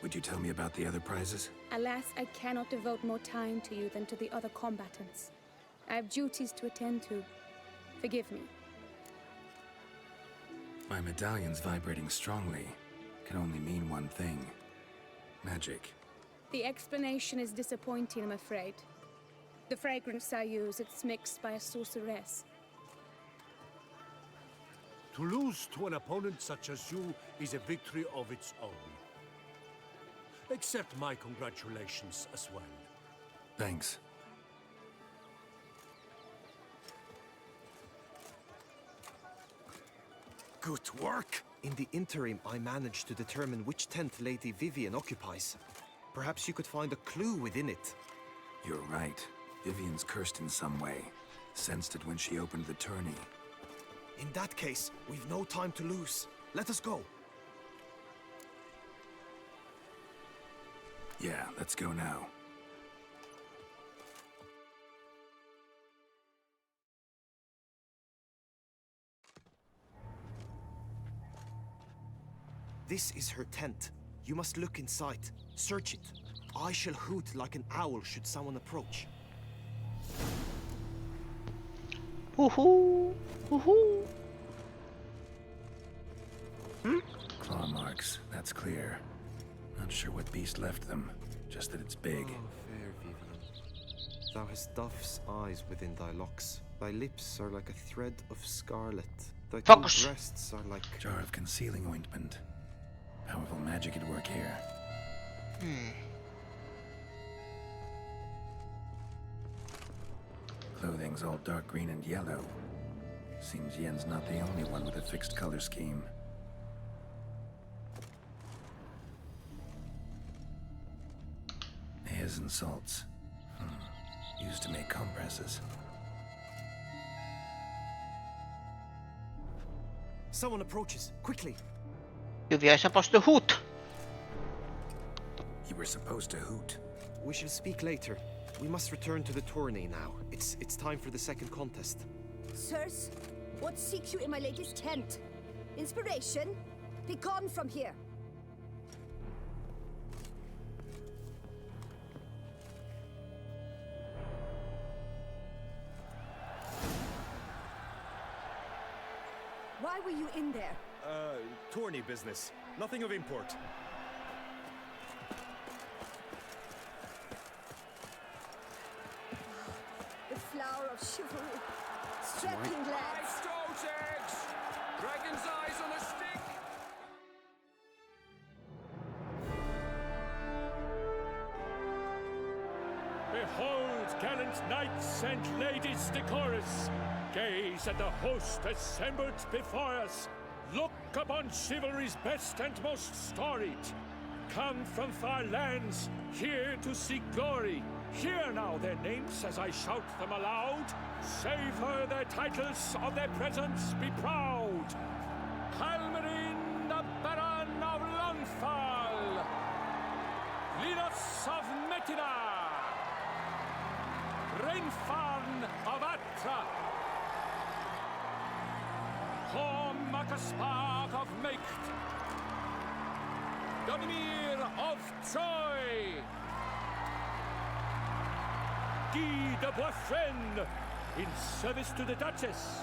Would you tell me about the other prizes? Alas, I cannot devote more time to you than to the other combatants. I have duties to attend to. Forgive me. My medallion's vibrating strongly. Can only mean one thing. Magic. The explanation is disappointing, I'm afraid. The fragrance I use, it's mixed by a sorceress. To lose to an opponent such as you is a victory of its own. Accept my congratulations as well. Thanks. Good work! In the interim, I managed to determine which tent Lady Vivian occupies. Perhaps you could find a clue within it. You're right. Vivian's cursed in some way. Sensed it when she opened the tourney. In that case, we've no time to lose. Let us go. Yeah, let's go now. This is her tent. You must look inside. Search it. I shall hoot like an owl should someone approach. Woohoo! Woohoo! Claw marks, that's clear. Not sure what beast left them, just that it's big. Oh, fair Vivian. Thou hast dove's eyes within thy locks. Thy lips are like a thread of scarlet. Thy two breasts are like... Jar of concealing ointment. Powerful magic at work here. Clothing's all dark green and yellow. Seems Yen's not the only one with a fixed color scheme. Airs and salts. used to make compresses. Someone approaches. Quickly. We are supposed to hoot. You were supposed to hoot. We shall speak later. We must return to the tourney now. It's time for the second contest. Sirs, what seeks you in my lady's tent? Inspiration? Be gone from here. Why were you in there? Tourney business. Nothing of import. The flower of chivalry. Strapping lads. Stones eggs! Dragon's eyes on a stick! Behold, gallant knights and ladies decorous! Gaze at the host assembled before us! Look upon chivalry's best and most storied! Come from far lands, here to seek glory! Hear now their names as I shout them aloud! Savor their titles, of their presence be proud! Halmarin, the Baron of Lonfal! Linus of Metina! Rainfarn of Atra! Horm Akaspar of Meicht! Donimir of Troy! Guy de Boisfren, in service to the Duchess!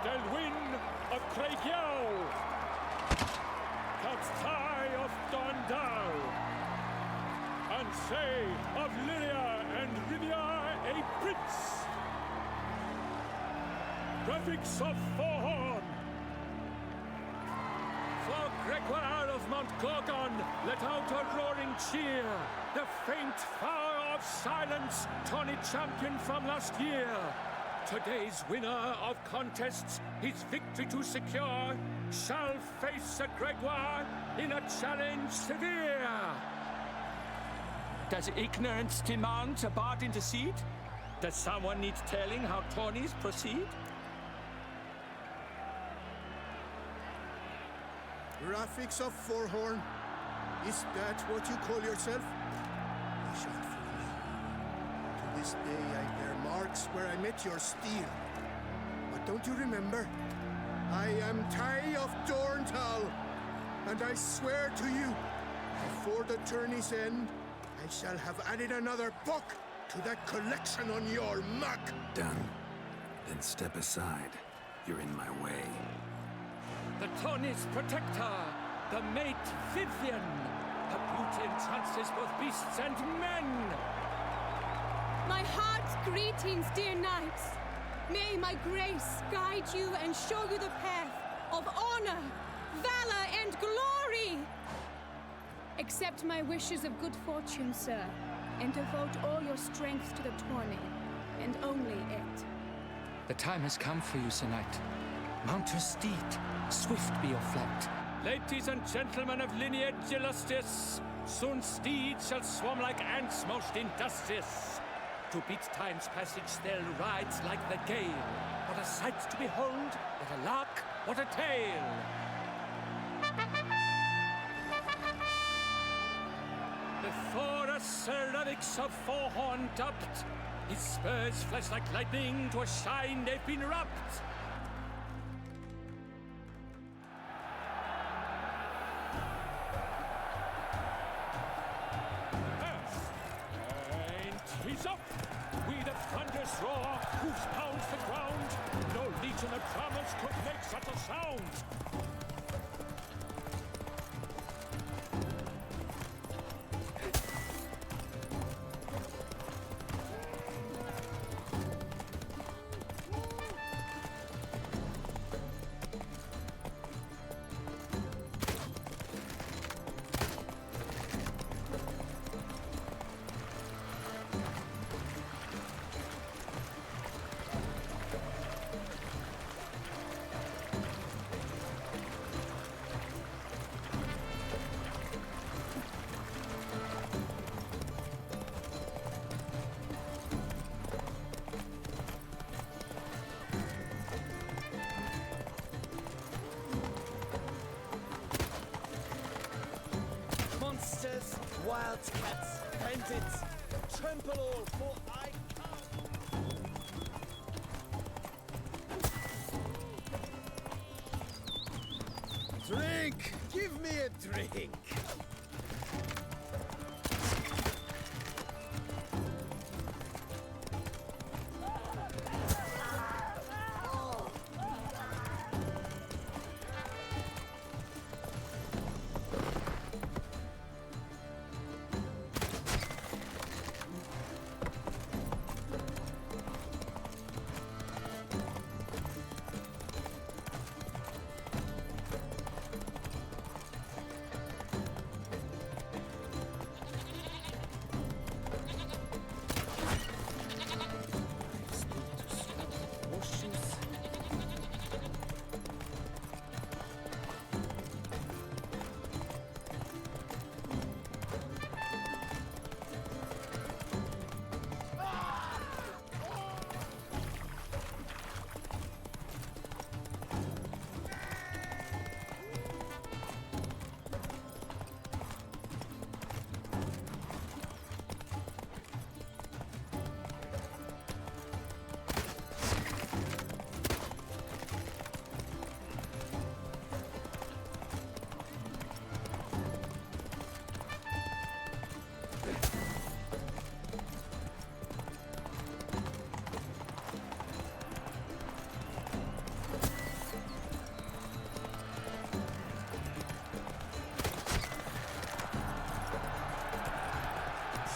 Delwyn of Craigiel! Count Ty of Dondal! Ansay of Lyria and Rivia a prince! Graphics of Forhorn! For Gregoire of Mount Gorgon, let out a roaring cheer! The faint fire of silence, tourney champion from last year! Today's winner of contests, his victory to secure, shall face a Gregoire in a challenge severe! Does ignorance demand a bard intercede? Does someone need telling how tourneys proceed? Graphics of Forhorn. Is that what you call yourself? You shan't fool me. To this day I bear marks where I met your steel. But don't you remember? I am Ty of Dorntal, and I swear to you, before the tourney's end, I shall have added another book to that collection on your mug. Done. Then step aside. You're in my way. The tourney's protector, the mate Vivian, her beauty entrances both beasts and men. My heart's greetings, dear knights. May my grace guide you and show you the path of honor, valor, and glory. Accept my wishes of good fortune, sir, and devote all your strength to the tourney, and only it. The time has come for you, Sir Knight. Mount your steed. Swift be your flight. Ladies and gentlemen of lineage illustrious, soon steeds shall swarm like ants most industrious. To beat time's passage they'll ride like the gale. What a sight to behold, what a lark, what a tale! Before us Sir Ravix of Forhorn dubbed, his spurs flash like lightning, to a shine they've been rubbed. He's up! We the thunder's roar, whose pounds the ground. No legion of drummers could make such a sound. End it! Trample all, for I Drink! Give me a drink!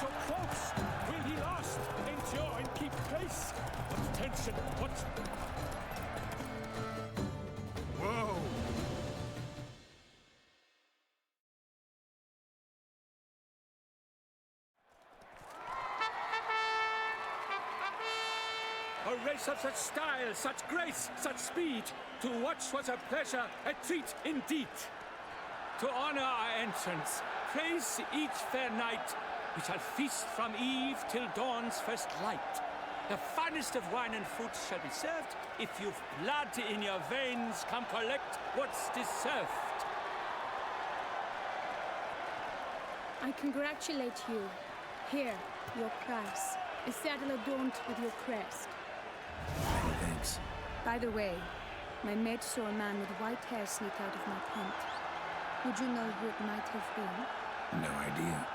So close! Will he last? Endure and keep pace! What tension! What... Whoa! A race of such style, such grace, such speed! To watch was a pleasure, a treat indeed! To honor our entrance, praise each fair knight, we shall feast from eve till dawn's first light. The finest of wine and fruit shall be served. If you've blood in your veins, come collect what's deserved. I congratulate you. Here, your price. A saddle adorned with your crest. Thanks. By the way, my maid saw a man with white hair sneak out of my tent. Would you know who it might have been? No idea.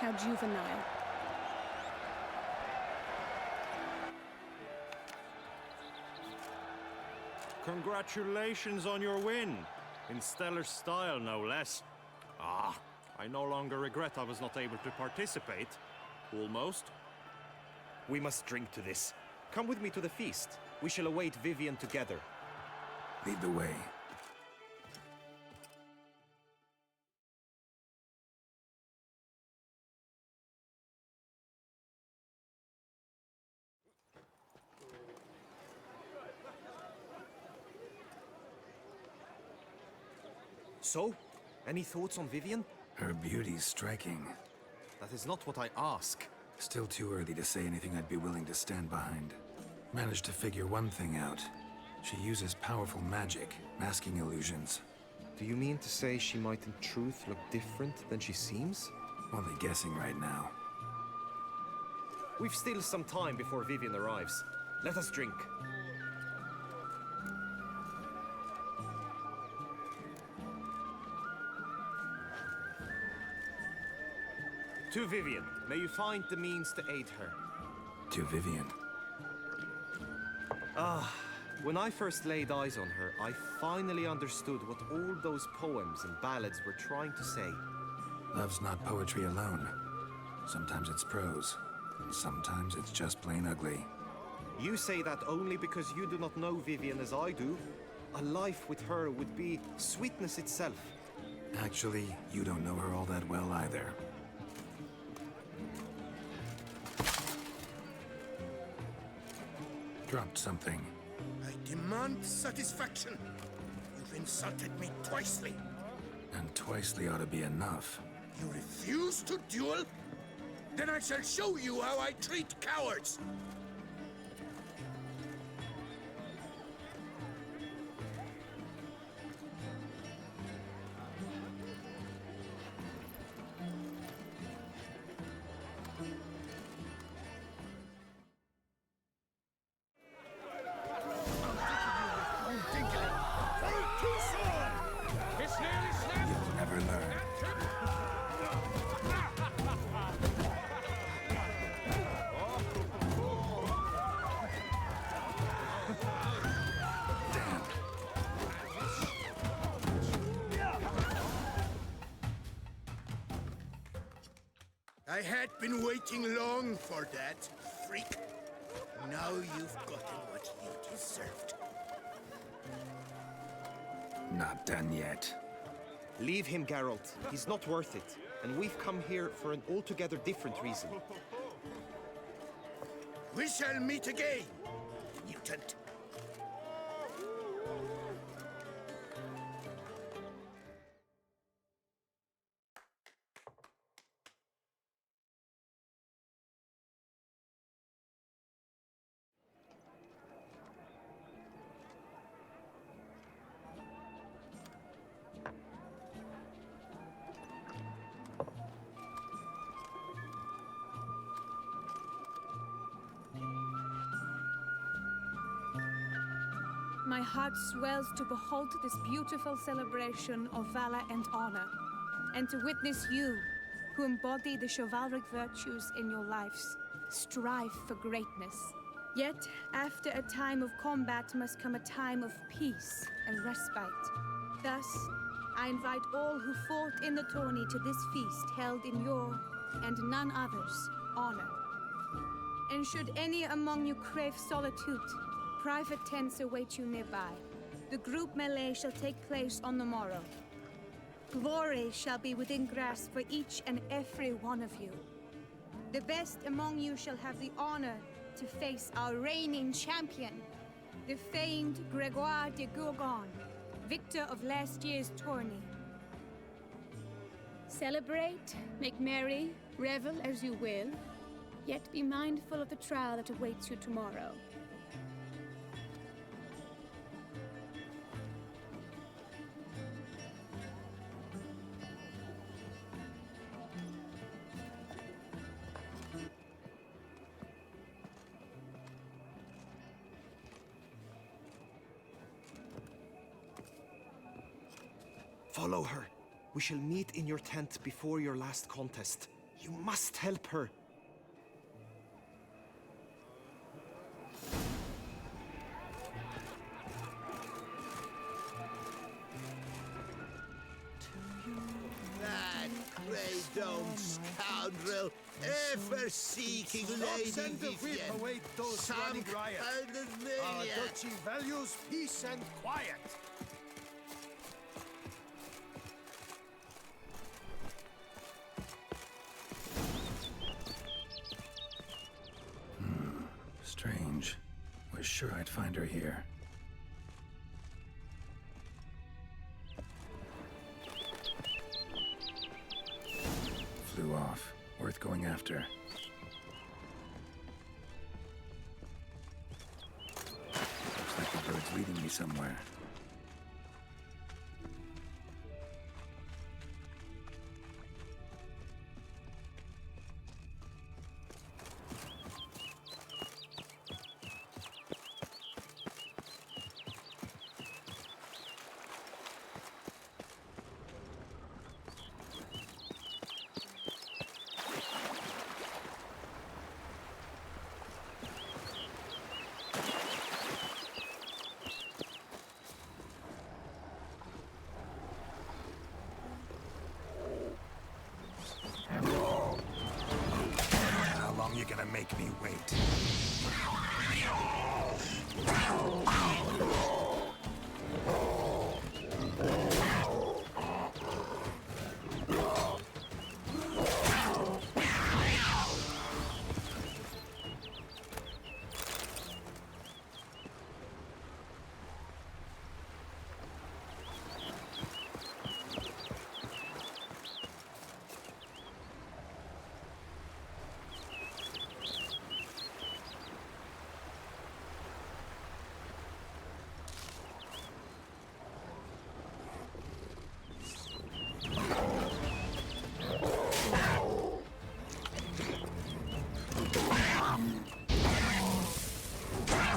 How juvenile. Congratulations on your win. In stellar style, no less. Ah, I no longer regret I was not able to participate. Almost. We must drink to this. Come with me to the feast. We shall await Vivian together. Lead the way. So, any thoughts on Vivian? Her beauty's striking. That is not what I ask. Still too early to say anything I'd be willing to stand behind. Managed to figure one thing out. She uses powerful magic, masking illusions. Do you mean to say she might in truth look different than she seems? Only guessing right now. We've still some time before Vivian arrives. Let us drink. To Vivian, may you find the means to aid her. To Vivian. Ah, when I first laid eyes on her, I finally understood what all those poems and ballads were trying to say. Love's not poetry alone. Sometimes it's prose. Sometimes it's just plain ugly. You say that only because you do not know Vivian as I do. A life with her would be sweetness itself. Actually, you don't know her all that well either. Dropped something. I demand satisfaction. You've insulted me twicely. And twicely ought to be enough. You refuse to duel? Then I shall show you how I treat cowards! I had been waiting long for that, freak. Now you've gotten what you deserved. Not done yet. Leave him, Geralt. He's not worth it. And we've come here for an altogether different reason. We shall meet again, mutant. My heart swells to behold this beautiful celebration of valor and honor, and to witness you, who embody the chivalric virtues in your lives, strive for greatness. Yet, after a time of combat must come a time of peace and respite. Thus, I invite all who fought in the tourney to this feast held in your, and none other's, honor. And should any among you crave solitude, private tents await you nearby. The group melee shall take place on the morrow. Glory shall be within grasp for each and every one of you. The best among you shall have the honor to face our reigning champion, the famed Gregoire de Gourgon, victor of last year's tourney. Celebrate, make merry, revel as you will, yet be mindful of the trial that awaits you tomorrow. Follow her. We shall meet in your tent before your last contest. You must help her. That grey-domed scoundrel, ever seeking Lady Send the whip Vivienne. away those Some running riot. kind of Our maniac. duchy values peace and quiet. Strange. Was sure I'd find her here. Flew off. Worth going after. Looks like the bird's leading me somewhere. How long you gonna make me wait?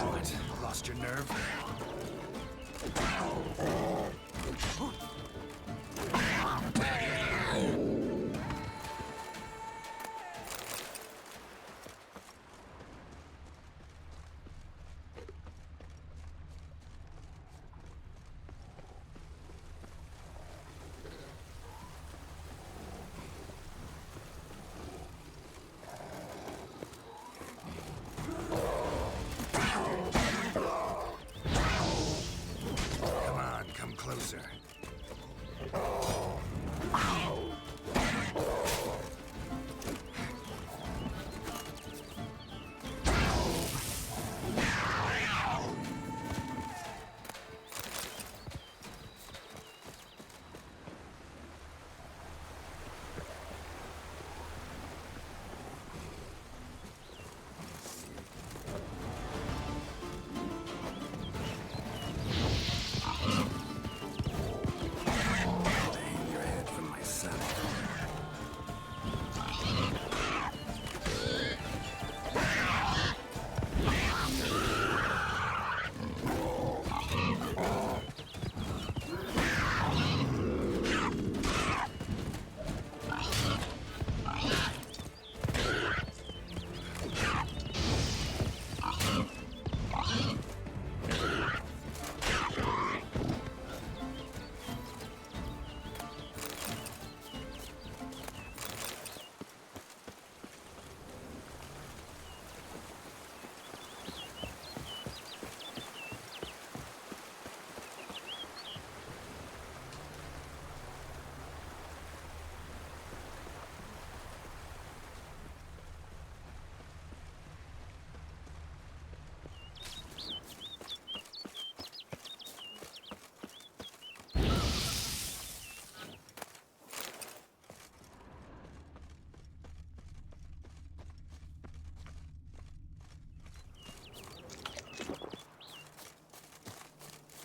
What? Lost your nerve?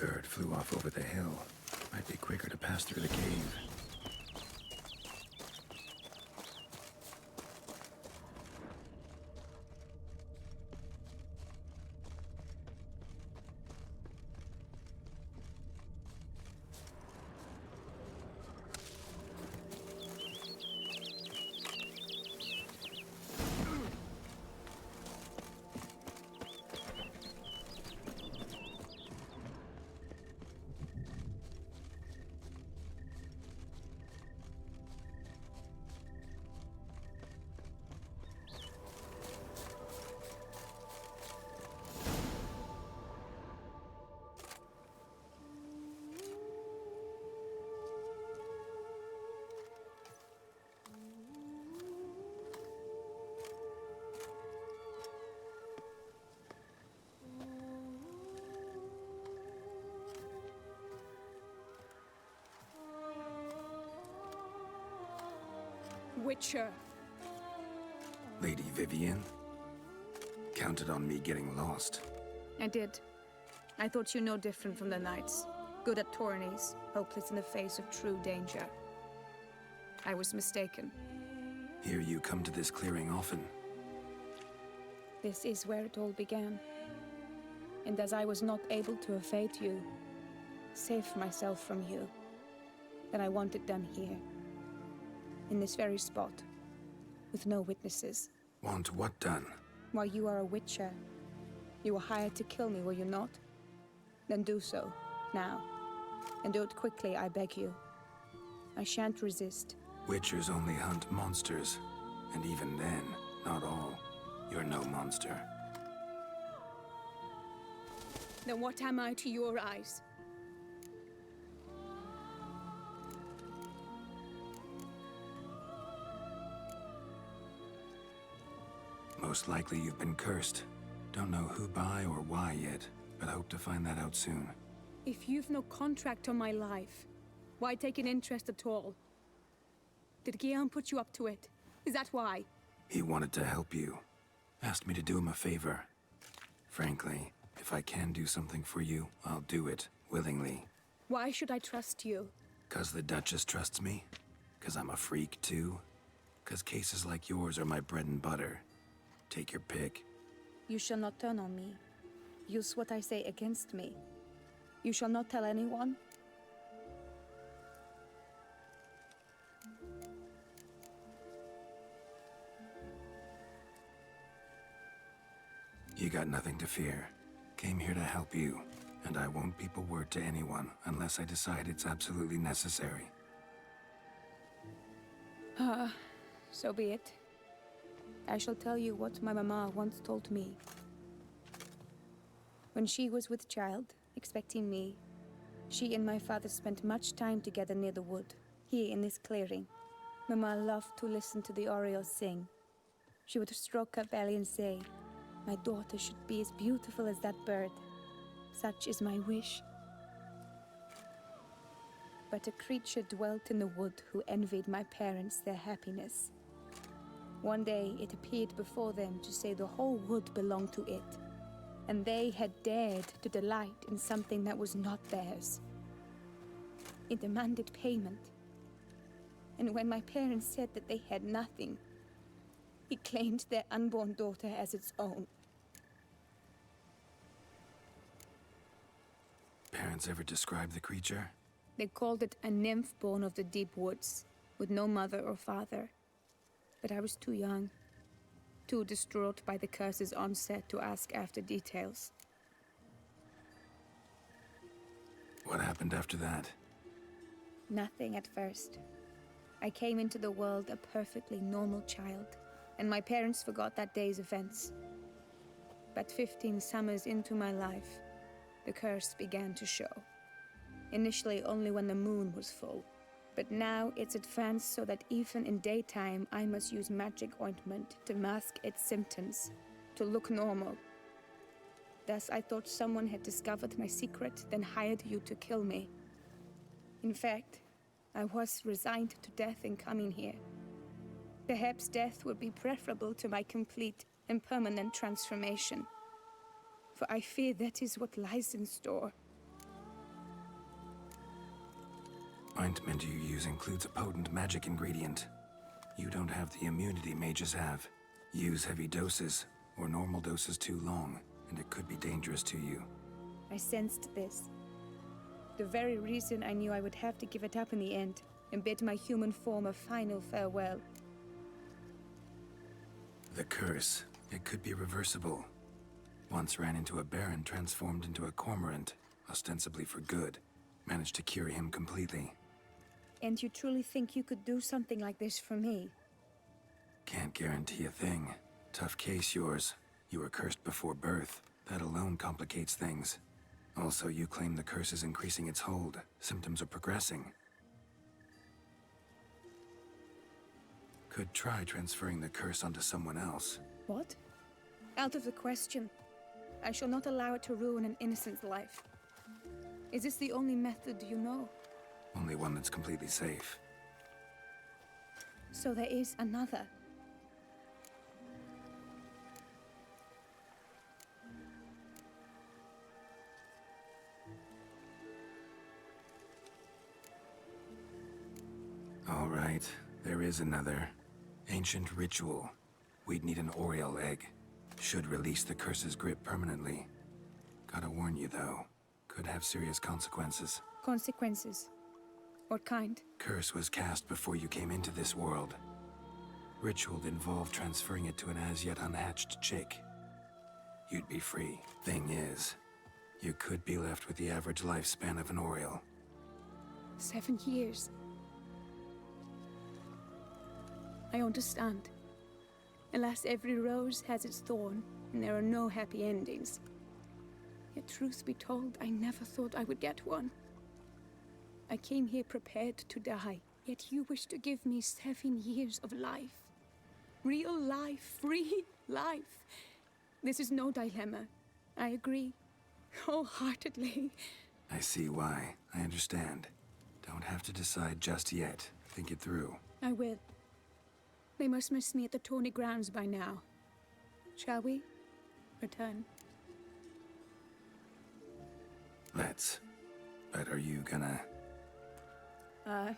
bird flew off over the hill. Might be quicker to pass through the cave. Witcher. Lady Vivian? Counted on me getting lost. I did. I thought you no different from the knights. Good at tourneys, hopeless in the face of true danger. I was mistaken. Hear you come to this clearing often. This is where it all began. And as I was not able to evade you, save myself from you, then I want it done here. In this very spot, with no witnesses. Want what done? While you are a witcher, you were hired to kill me, were you not? Then do so, now. And do it quickly, I beg you. I shan't resist. Witchers only hunt monsters. And even then, not all. You're no monster. Then what am I to your eyes? Most likely you've been cursed. Don't know who by or why yet, but hope to find that out soon. If you've no contract on my life, why take an interest at all? Did Guillaume put you up to it? Is that why? He wanted to help you. Asked me to do him a favor. Frankly, if I can do something for you, I'll do it, willingly. Why should I trust you? 'Cause the Duchess trusts me? 'Cause I'm a freak, too? 'Cause cases like yours are my bread and butter? Take your pick. You shall not turn on me. Use what I say against me. You shall not tell anyone. You got nothing to fear. Came here to help you, and I won't peep a word to anyone unless I decide it's absolutely necessary. So be it. I shall tell you what my mama once told me. When she was with child, expecting me, she and my father spent much time together near the wood, here in this clearing. Mama loved to listen to the orioles sing. She would stroke her belly and say, "My daughter should be as beautiful as that bird. Such is my wish." But a creature dwelt in the wood who envied my parents their happiness. One day it appeared before them to say the whole wood belonged to it, and they had dared to delight in something that was not theirs. It demanded payment. And when my parents said that they had nothing, it claimed their unborn daughter as its own. Parents ever describe the creature? They called it a nymph born of the deep woods, with no mother or father. But I was too young, too distraught by the curse's onset to ask after details. What happened after that? Nothing at first. I came into the world a perfectly normal child, and my parents forgot that day's events. But 15 summers into my life, the curse began to show. Initially only when the moon was full. But now it's advanced so that even in daytime I must use magic ointment to mask its symptoms, to look normal. Thus I thought someone had discovered my secret, then hired you to kill me. In fact, I was resigned to death in coming here. Perhaps death would be preferable to my complete and permanent transformation. For I fear that is what lies in store. Ointment you use includes a potent magic ingredient. You don't have the immunity mages have. Use heavy doses, or normal doses too long, and it could be dangerous to you. I sensed this. The very reason I knew I would have to give it up in the end, and bid my human form a final farewell. The curse. It could be reversible. Once ran into a baron transformed into a cormorant, ostensibly for good. Managed to cure him completely. And you truly think you could do something like this for me? Can't guarantee a thing. Tough case, yours. You were cursed before birth. That alone complicates things. Also, you claim the curse is increasing its hold. Symptoms are progressing. Could try transferring the curse onto someone else. What? Out of the question. I shall not allow it to ruin an innocent's life. Is this the only method you know? Only one that's completely safe. So there is another. All right, there is another. Ancient ritual. We'd need an Oriole egg. Should release the curse's grip permanently. Gotta warn you, though. Could have serious consequences. Consequences? What kind? Curse was cast before you came into this world. Ritual involved transferring it to an as-yet unhatched chick. You'd be free. Thing is, you could be left with the average lifespan of an Oriole. 7 years. I understand. Alas, every rose has its thorn, and there are no happy endings. Yet truth be told, I never thought I would get one. I came here prepared to die, yet you wish to give me 7 years of life. Real life, free life. This is no dilemma. I agree, wholeheartedly. I see why. I understand. Don't have to decide just yet. Think it through. I will. They must miss me at the Tawny grounds by now. Shall we return? Let's. But are you gonna...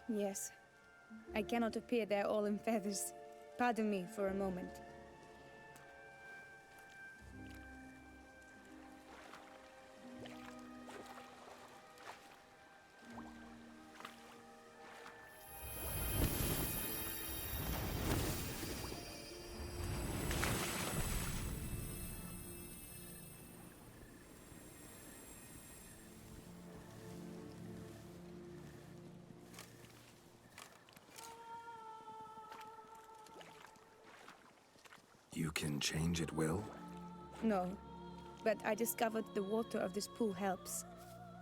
Yes. I cannot appear there all in feathers. Pardon me for a moment. You can change at will? No, but I discovered the water of this pool helps.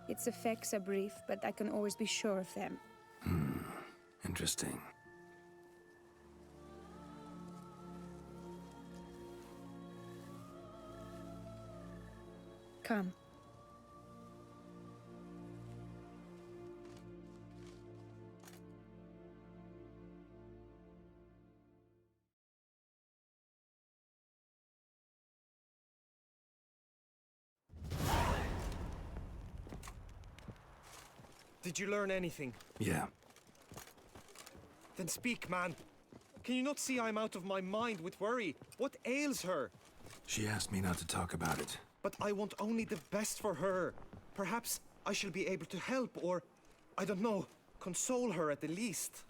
Its effects are brief, but I can always be sure of them. Interesting. Come. Did you learn anything? Yeah. Then speak, man. Can you not see I'm out of my mind with worry? What ails her? She asked me not to talk about it. But I want only the best for her. Perhaps I shall be able to help, or, I don't know, console her at the least.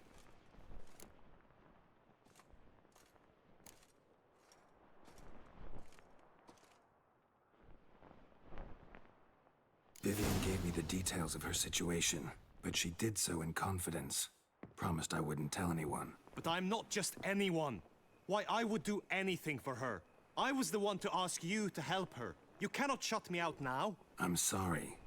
Vivian gave me the details of her situation, but she did so in confidence. Promised I wouldn't tell anyone. But I'm not just anyone. Why, I would do anything for her. I was the one to ask you to help her. You cannot shut me out now. I'm sorry.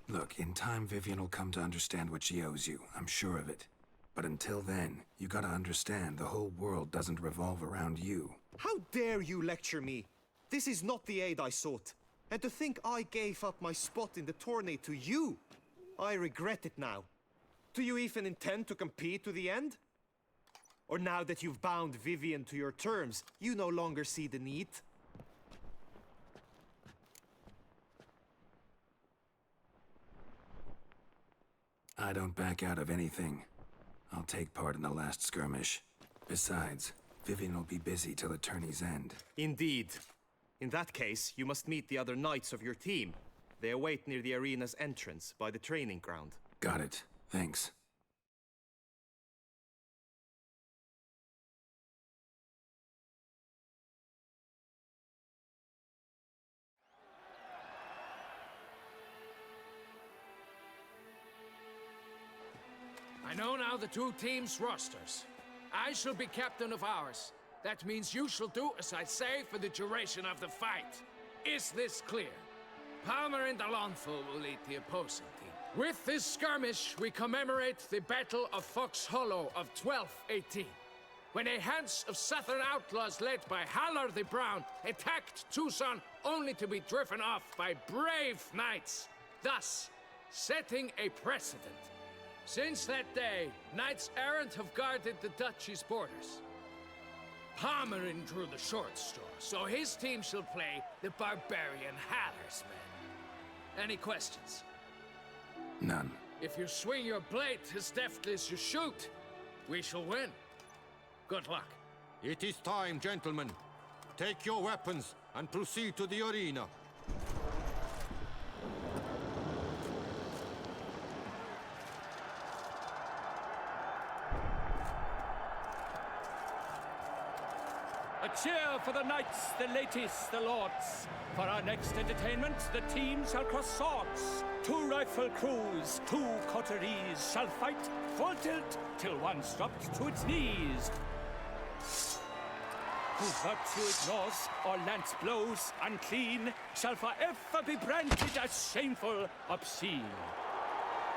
Look, in time Vivian will come to understand what she owes you. I'm sure of it. But until then, you gotta understand the whole world doesn't revolve around you. How dare you lecture me? This is not the aid I sought. And to think I gave up my spot in the tourney to you. I regret it now. Do you even intend to compete to the end? Or now that you've bound Vivian to your terms, you no longer see the need? I don't back out of anything. I'll take part in the last skirmish. Besides, Vivian will be busy till the tourney's end. Indeed. In that case, you must meet the other knights of your team. They await near the arena's entrance, by the training ground. Got it. Thanks. I know now the two teams' rosters. I shall be captain of ours. That means you shall do as I say for the duration of the fight. Is this clear? Palmer and Alonso will lead the opposing team. With this skirmish, we commemorate the Battle of Fox Hollow of 1218, when a hands of southern outlaws led by Haller the Brown attacked Tucson only to be driven off by brave knights, thus setting a precedent. Since that day, knights errant have guarded the duchy's borders. Palmerin drew the short straw, so his team shall play the barbarian Haller's men. Any questions? None. If you swing your blade as deftly as you shoot, we shall win. Good luck. It is time, gentlemen. Take your weapons and proceed to the arena. A cheer for the knights, the ladies, the lords. For our next entertainment, the teams shall cross swords. 2 rifle crews, 2 coteries shall fight full tilt till one's dropped to its knees. Who virtue ignores or lance blows unclean shall forever be branded as shameful, obscene.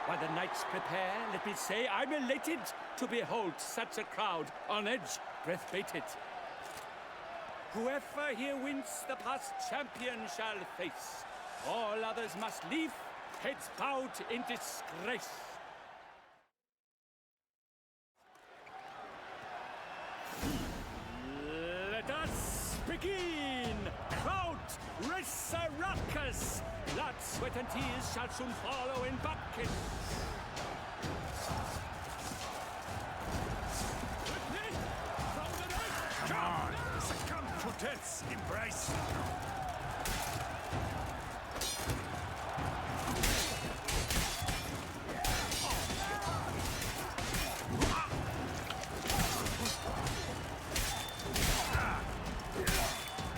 While the knights prepare, let me say I'm elated to behold such a crowd on edge, breath-baited. Whoever here wins the past champion shall face. All others must leave, heads bowed in disgrace. Let us begin! Crowd, race a ruckus! Blood, sweat, and tears shall soon follow in buckets. Come on! Succumb to death's embrace!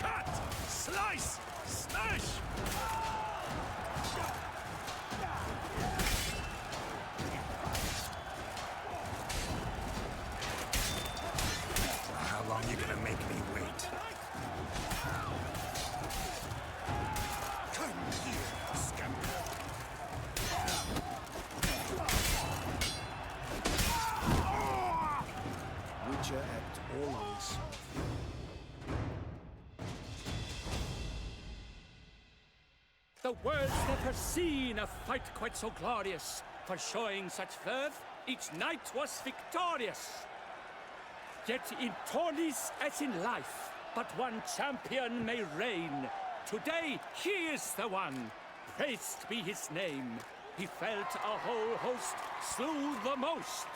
Cut! Slice! Smash! How long you gonna make me wait? Come here, scamp! Witcher act always. The world's never seen a fight quite so glorious. For showing such verve, each knight was victorious. Yet in tourneys as in life, but one champion may reign. Today, he is the one. Praised be his name. He felt a whole host, slew the most.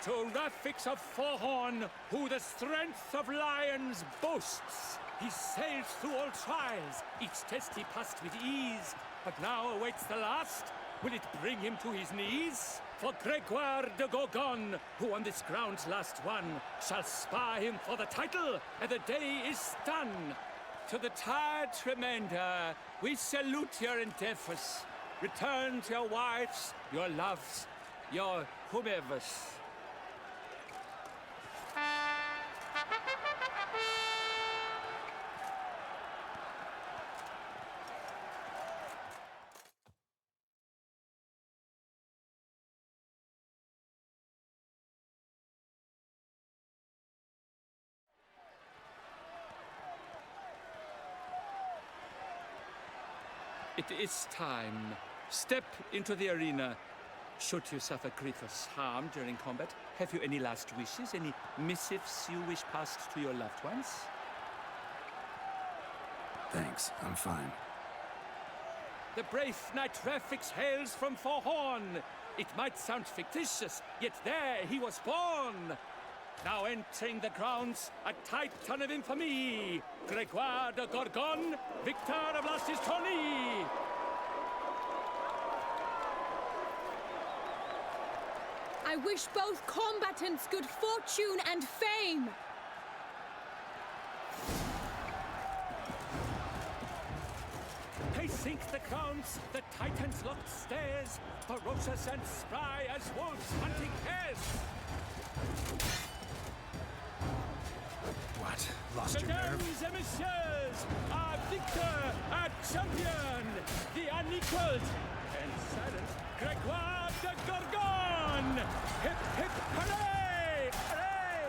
To Rafix of Forehorn, who the strength of lions boasts. He sailed through all trials, each test he passed with ease. But now awaits the last. Will it bring him to his knees? For Gregoire de Gorgon, who on this ground's last won, shall spar him for the title, and the day is done. To the tired remainder, we salute your endeavors. Return to your wives, your loves, your whomevers. It is time. Step into the arena. Should you suffer grievous harm during combat, have you any last wishes? Any missives you wish passed to your loved ones? Thanks, I'm fine. The brave knight Refix hails from Forhorn. It might sound fictitious, yet there he was born. Now entering the grounds, a titan of infamy, Gregoire de Gorgon, victor of Lastis tourney. I wish both combatants good fortune and fame. They sink the grounds, the titans locked stairs, ferocious and spry as wolves hunting hares. What? Lost your nerve? Mesdames et messieurs, our victor, our champion, the unequaled and silent Gregoire de Gorgon! Hip, hip, hooray! Hooray!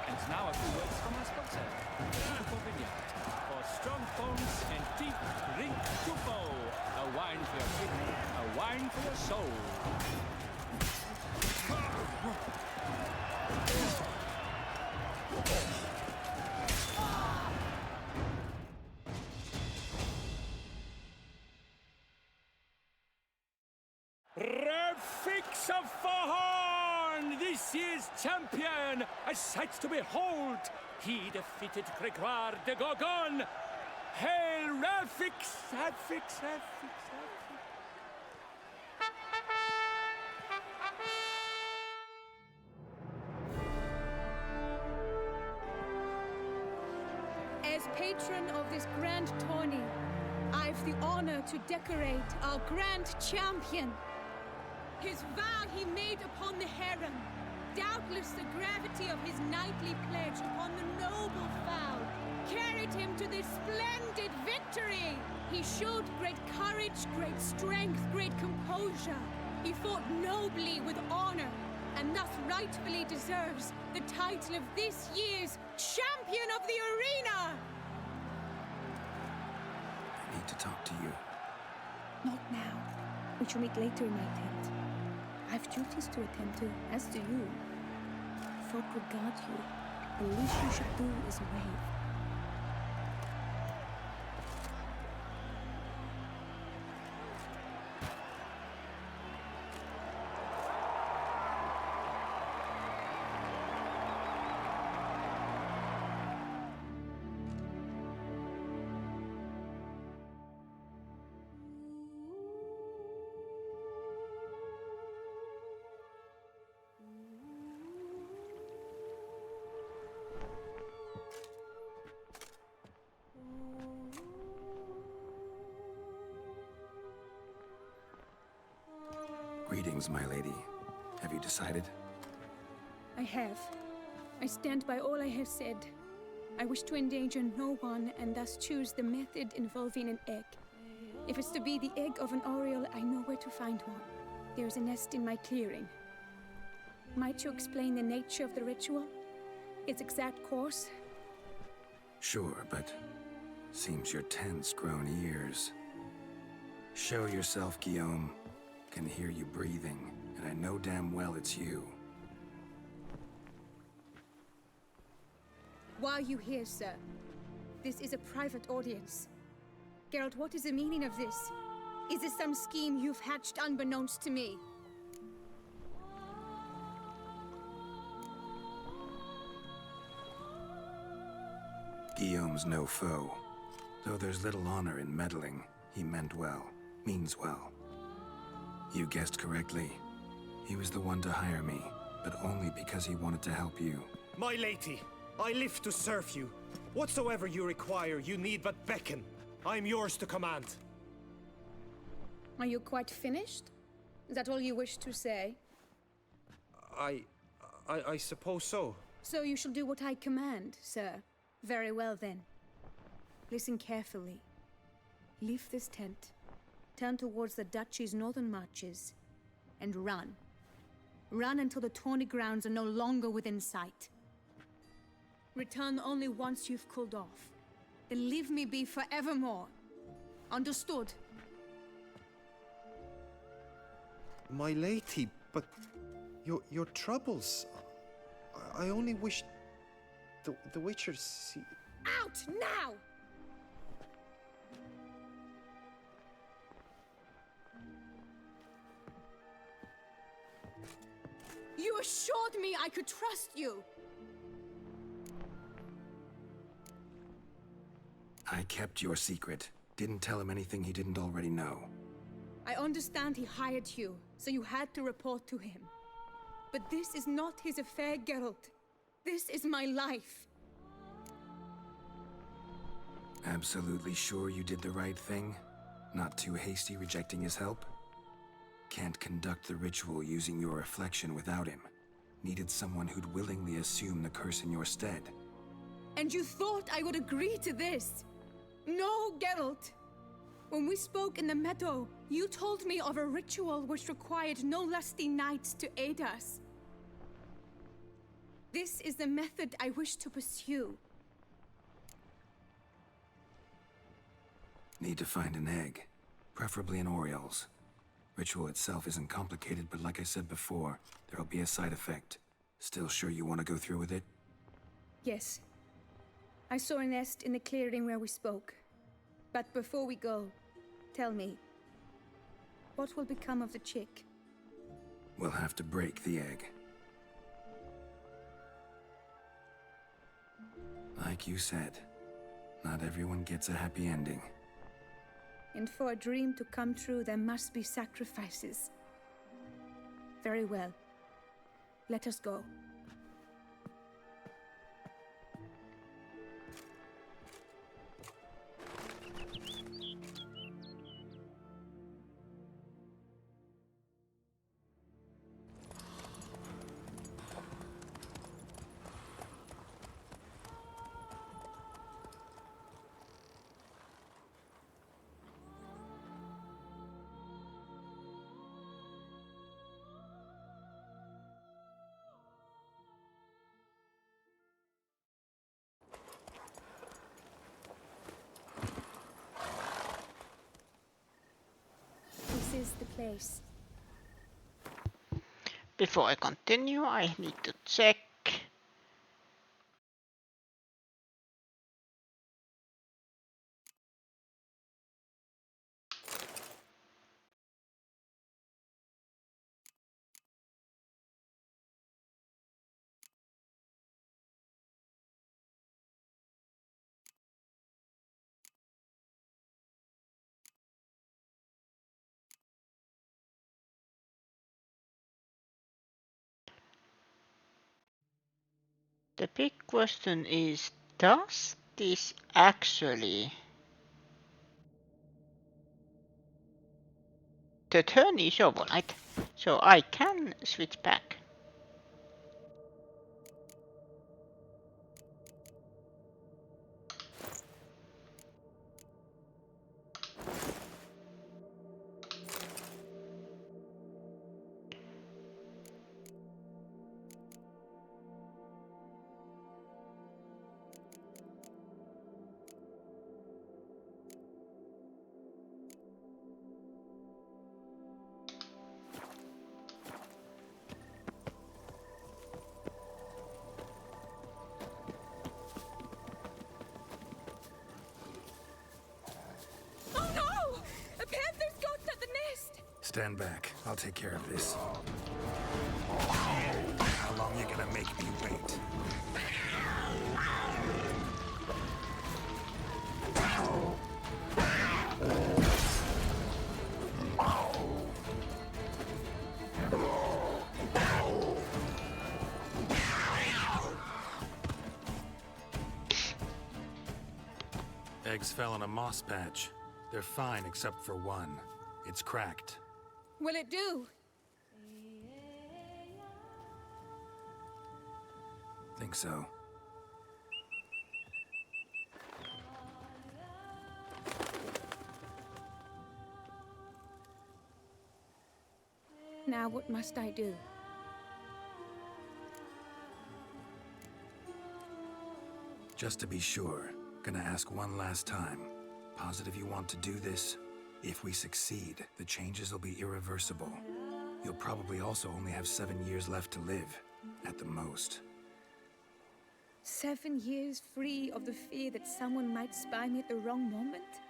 And now a few words from our sponsor, Tupo Vineyard. For strong bones and deep drink Tupo. A wine for your kidney, a wine for your soul. Refix of Forhorn, this year's champion, a sight to behold. He defeated Gregoire de Gorgon. Hail Refix, Refix, Refix, Refix. As patron of this grand tourney, I've the honor to decorate our grand champion. His vow he made upon the harem, doubtless the gravity of his knightly pledge upon the noble vow, carried him to this splendid victory. He showed great courage, great strength, great composure. He fought nobly with honor, and thus rightfully deserves the title of this year's Champion of the Arena! I need to talk to you. Not now. We shall meet later in my tent. I have duties to attend to, as do you. Folk regard you. The least you should do is wave. Greetings, my lady. Have you decided? I have. I stand by all I have said. I wish to endanger no one and thus choose the method involving an egg. If it's to be the egg of an oriole, I know where to find one. There is a nest in my clearing. Might you explain the nature of the ritual? Its exact course? Sure, but seems your tense grown ears. Show yourself, Guillaume. Can hear you breathing, and I know damn well it's you. Why are you here, sir? This is a private audience. Geralt, what is the meaning of this? Is this some scheme you've hatched unbeknownst to me? Guillaume's no foe. Though there's little honor in meddling, he meant well, means well. You guessed correctly. He was the one to hire me, but only because he wanted to help you. My lady, I live to serve you. Whatsoever you require, you need but beckon. I am yours to command. Are you quite finished? Is that all you wish to say? I suppose so. So you shall do what I command, sir. Very well then. Listen carefully. Leave this tent. Turn towards the duchy's northern marches, and run. Run until the tourney grounds are no longer within sight. Return only once you've cooled off. Then leave me be forevermore. Understood? My lady, but your troubles. I only wish the Witcher see. Out now! assured me I could trust you. I kept your secret. Didn't tell him anything he didn't already know. I understand he hired you, so you had to report to him. But this is not his affair, Geralt. This is my life. Absolutely sure you did the right thing? Not too hasty rejecting his help? Can't conduct the ritual using your reflection without him. Needed someone who'd willingly assume the curse in your stead. And you thought I would agree to this? No, Geralt. When we spoke in the meadow, you told me of a ritual which required no lusty knights to aid us. This is the method I wish to pursue. Need to find an egg. Preferably an Oriole's. Ritual itself isn't complicated, but like I said before, there'll be a side effect. Still sure you want to go through with it? Yes. I saw a nest in the clearing where we spoke. But before we go, tell me, what will become of the chick? We'll have to break the egg. Like you said, not everyone gets a happy ending. And for a dream to come true, there must be sacrifices. Very well. Let us go. This is the place. Before I continue, I need to check. The big question is, does this actually... The turn is over, right? So I can switch back. Oh no! A panther's got at the nest! Stand back. I'll take care of this. How long you gonna make me wait? Eggs fell on a moss patch. They're fine except for one. It's cracked. Will it do? Think so. Now what must I do? Just to be sure, gonna ask one last time. Positive you want to do this? If we succeed, the changes will be irreversible. You'll probably also only have 7 years left to live, at the most. 7 years free of the fear that someone might spy me at the wrong moment?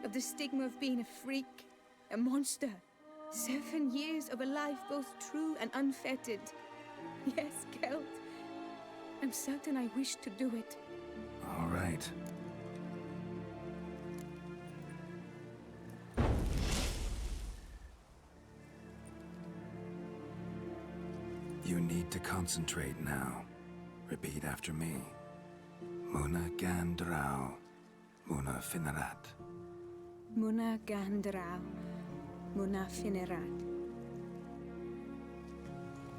Of the stigma of being a freak, a monster? 7 years of a life both true and unfettered. Yes, Geralt. I'm certain I wish to do it. All right. You need to concentrate now. Repeat after me. Muna Gandrau. Muna Finerat. Muna Gandrau. Muna Finerat.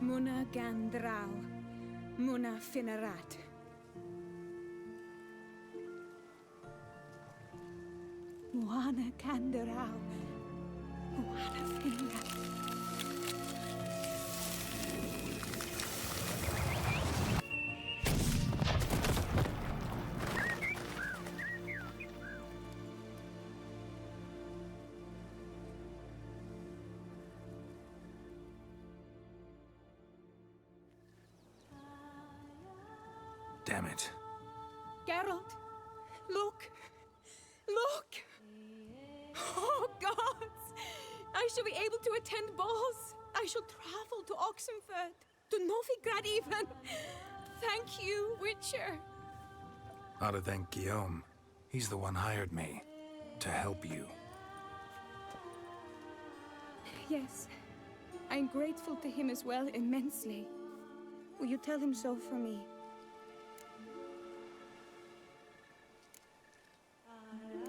Muna Gandrau. Muna Finerat. Muna Gandrau. Muna Finerat. Damn it. Geralt, look! Look! Oh, gods! I shall be able to attend balls. I shall travel to Oxenfurt, to Novigrad even. Thank you, Witcher. Ought to thank Guillaume. He's the one hired me. To help you. Yes, I'm grateful to him as well, immensely. Will you tell him so for me?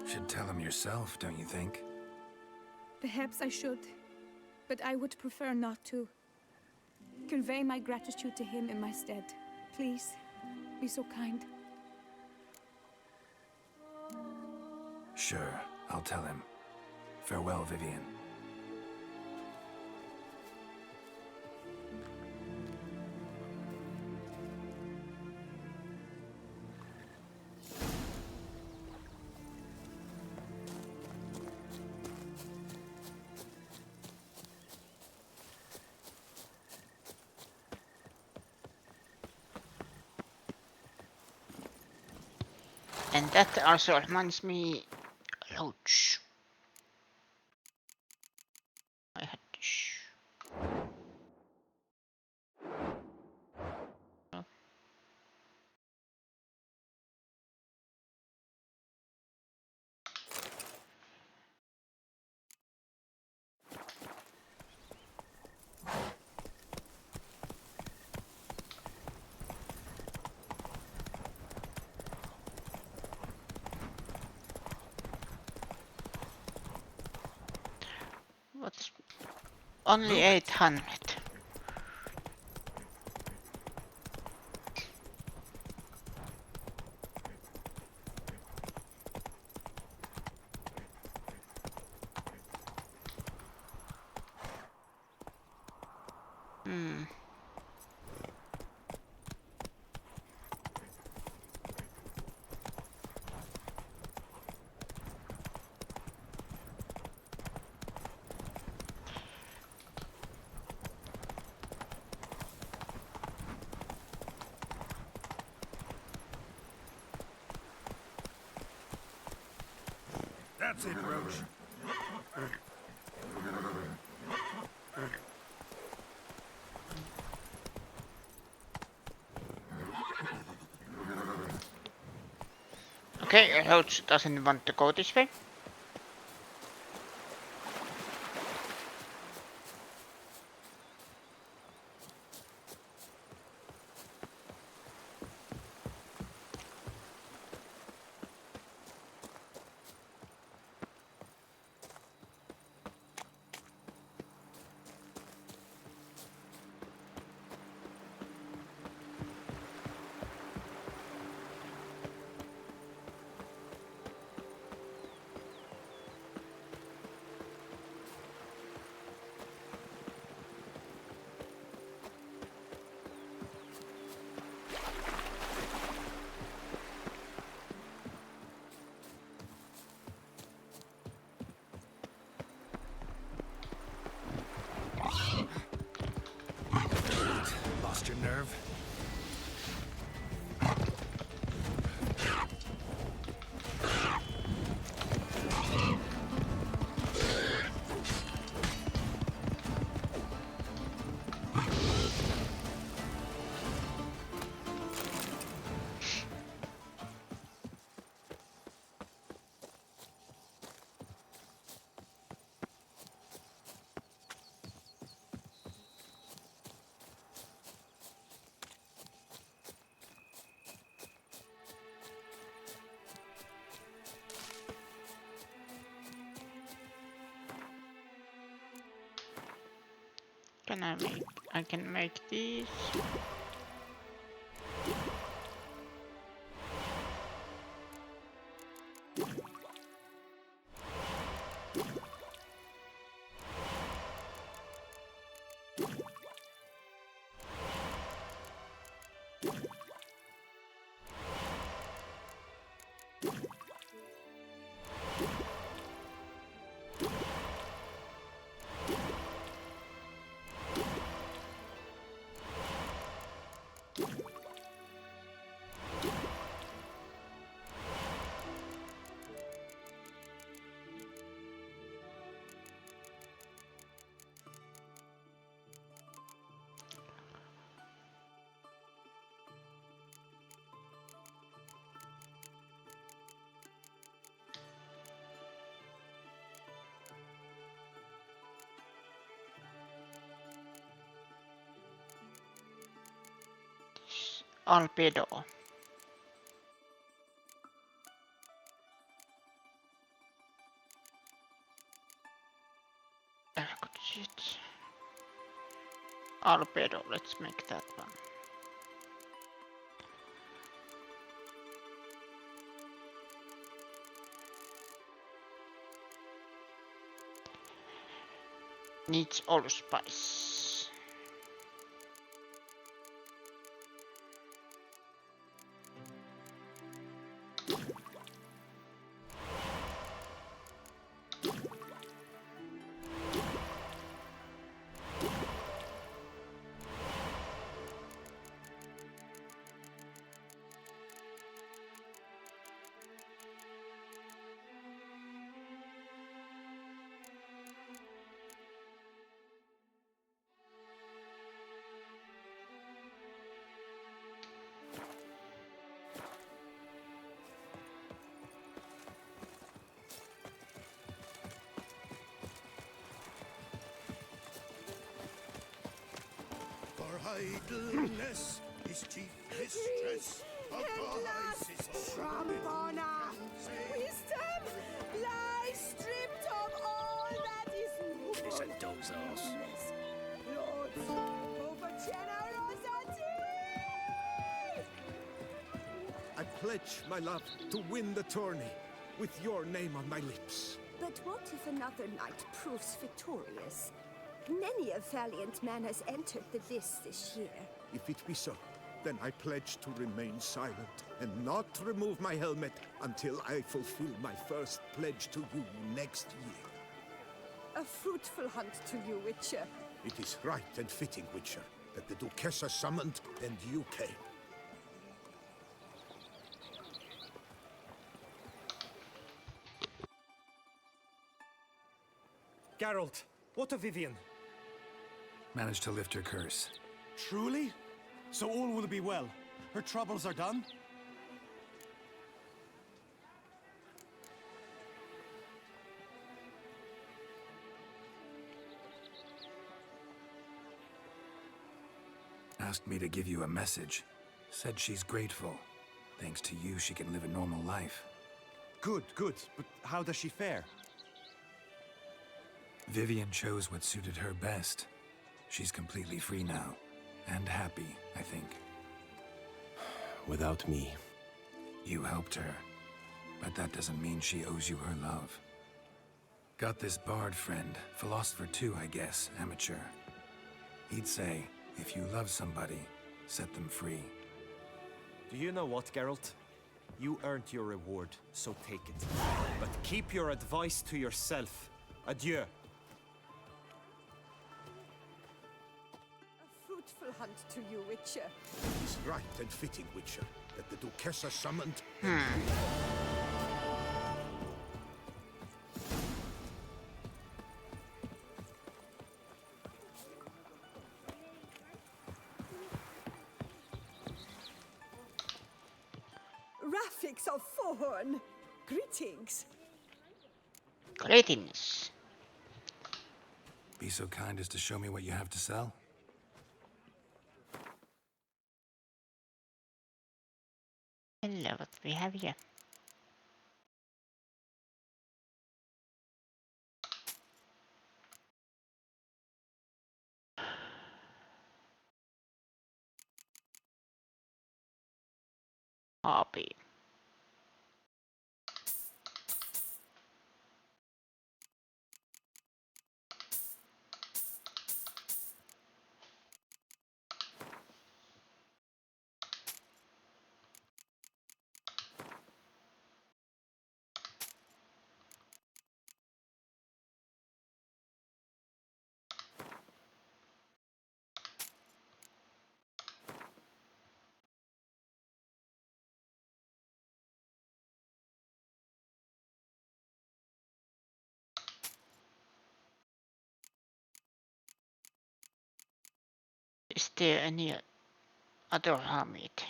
Should tell him yourself, don't you think? Perhaps I should, but I would prefer not to. Convey my gratitude to him in my stead. Please, be so kind. Sure, I'll tell him. Farewell, Vivian. And that also reminds me, Loach. I had to What's only 800? Hmm. That's it, Roach. Okay, Roach doesn't want to go this way. can I make? I can make these. Albedo. Good shit. Albedo, let's make that one. Needs allspice. Idleness is chief mistress of vices. Trombona! Wisdom lies stripped of all that is It's a dog's arse. Lords, over generosity! I pledge my love to win the tourney with your name on my lips. But what if another knight proves victorious? Many a valiant man has entered the list this year. If it be so, then I pledge to remain silent and not remove my helmet until I fulfill my first pledge to you next year. A fruitful hunt to you, Witcher. It is right and fitting, Witcher, that the Duchessa summoned and you came. Geralt, what of Vivian? Managed to lift her curse. Truly? So all will be well. Her troubles are done? Asked me to give you a message. Said she's grateful. Thanks to you, she can live a normal life. Good, good. But how does she fare? Vivian chose what suited her best. She's completely free now. And happy, I think. Without me. You helped her. But that doesn't mean she owes you her love. Got this bard friend, philosopher too, I guess, amateur. He'd say, if you love somebody, set them free. Do you know what, Geralt? You earned your reward, so take it. But keep your advice to yourself. Adieu. Fruitful hunt to you, Witcher. It is right and fitting, Witcher, that the Duchessa summoned... Raffics of Forhorn, greetings. Greetings. Be so kind as to show me what you have to sell? Hello, what we have here? Hobby. Is there any other hermit?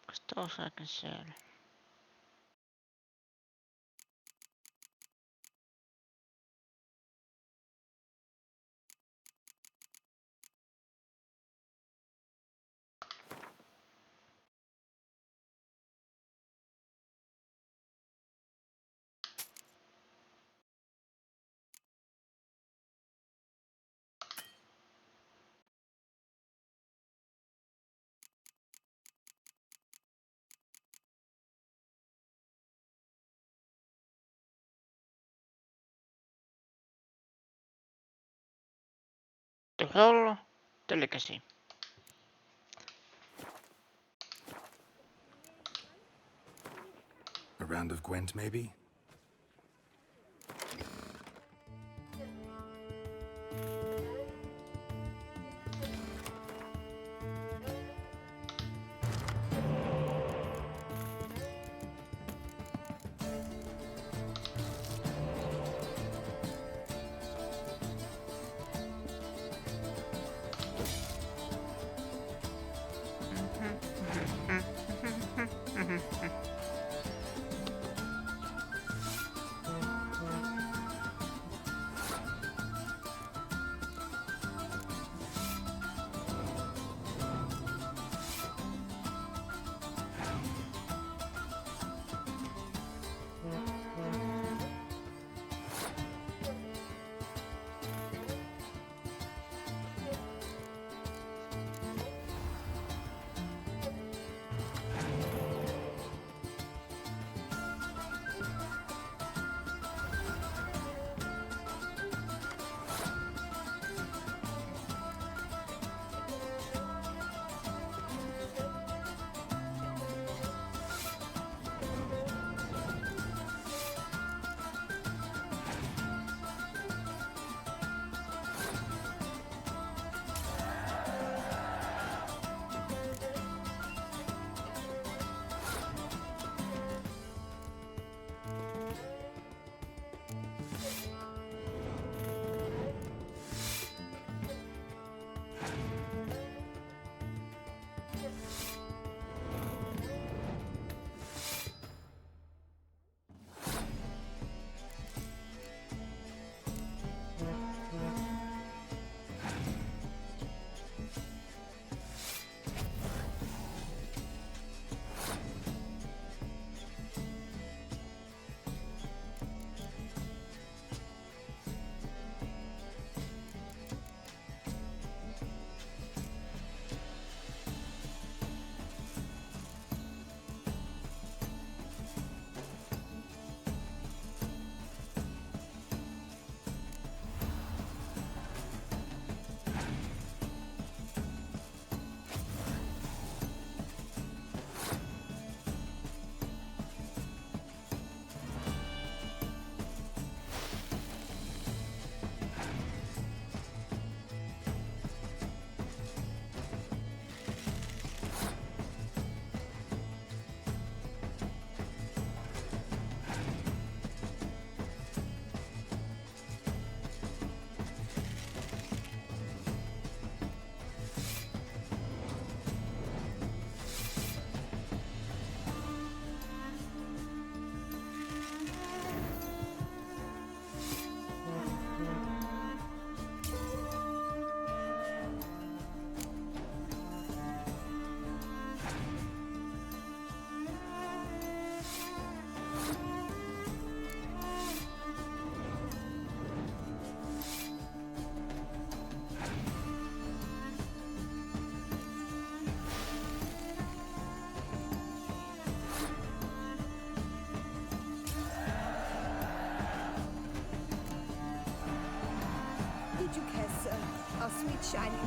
Because those I can sell. The whole delicacy. A round of Gwent, maybe?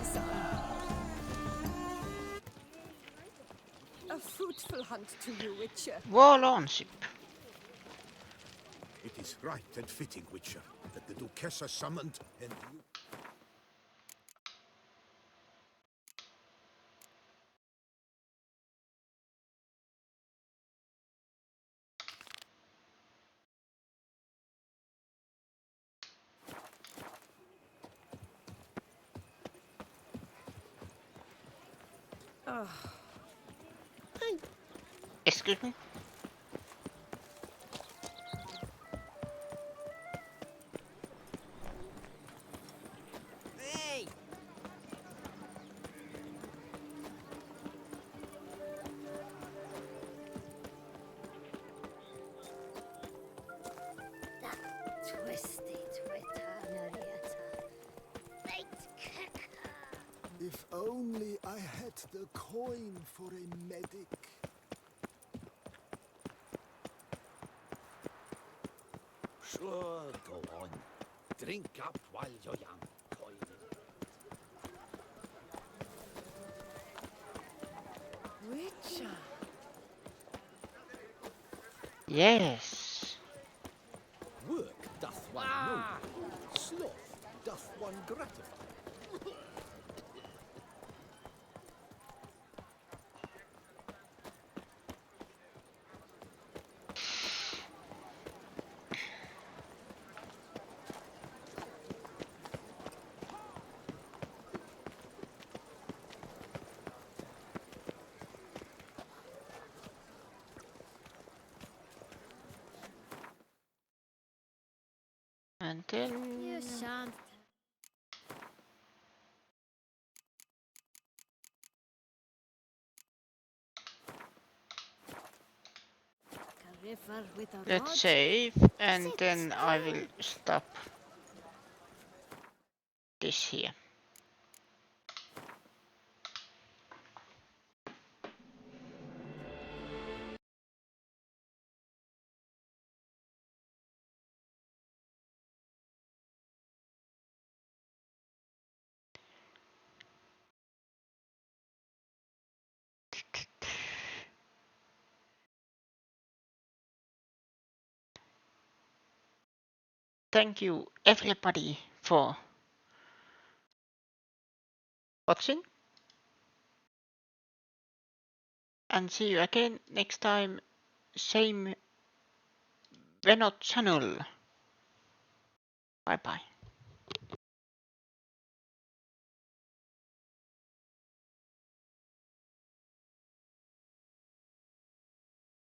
son. A fruitful hunt to you, Witcher. Warlordship. It is right and fitting, Witcher, that the Duchessa summoned and you... Oh. Excuse me? Hey! Twisty Twitter, Norietta. Baked kicker. If only I had the coin for a medic. Sure, go on. Drink up while you're young, coin. Witcher. Yes. Work doth one noble, sloth doth one gratify. And then You shan't. A river with a let's rod. save, and then I will stop this here. Thank you everybody for watching, and see you again next time, same Veno channel. Bye bye.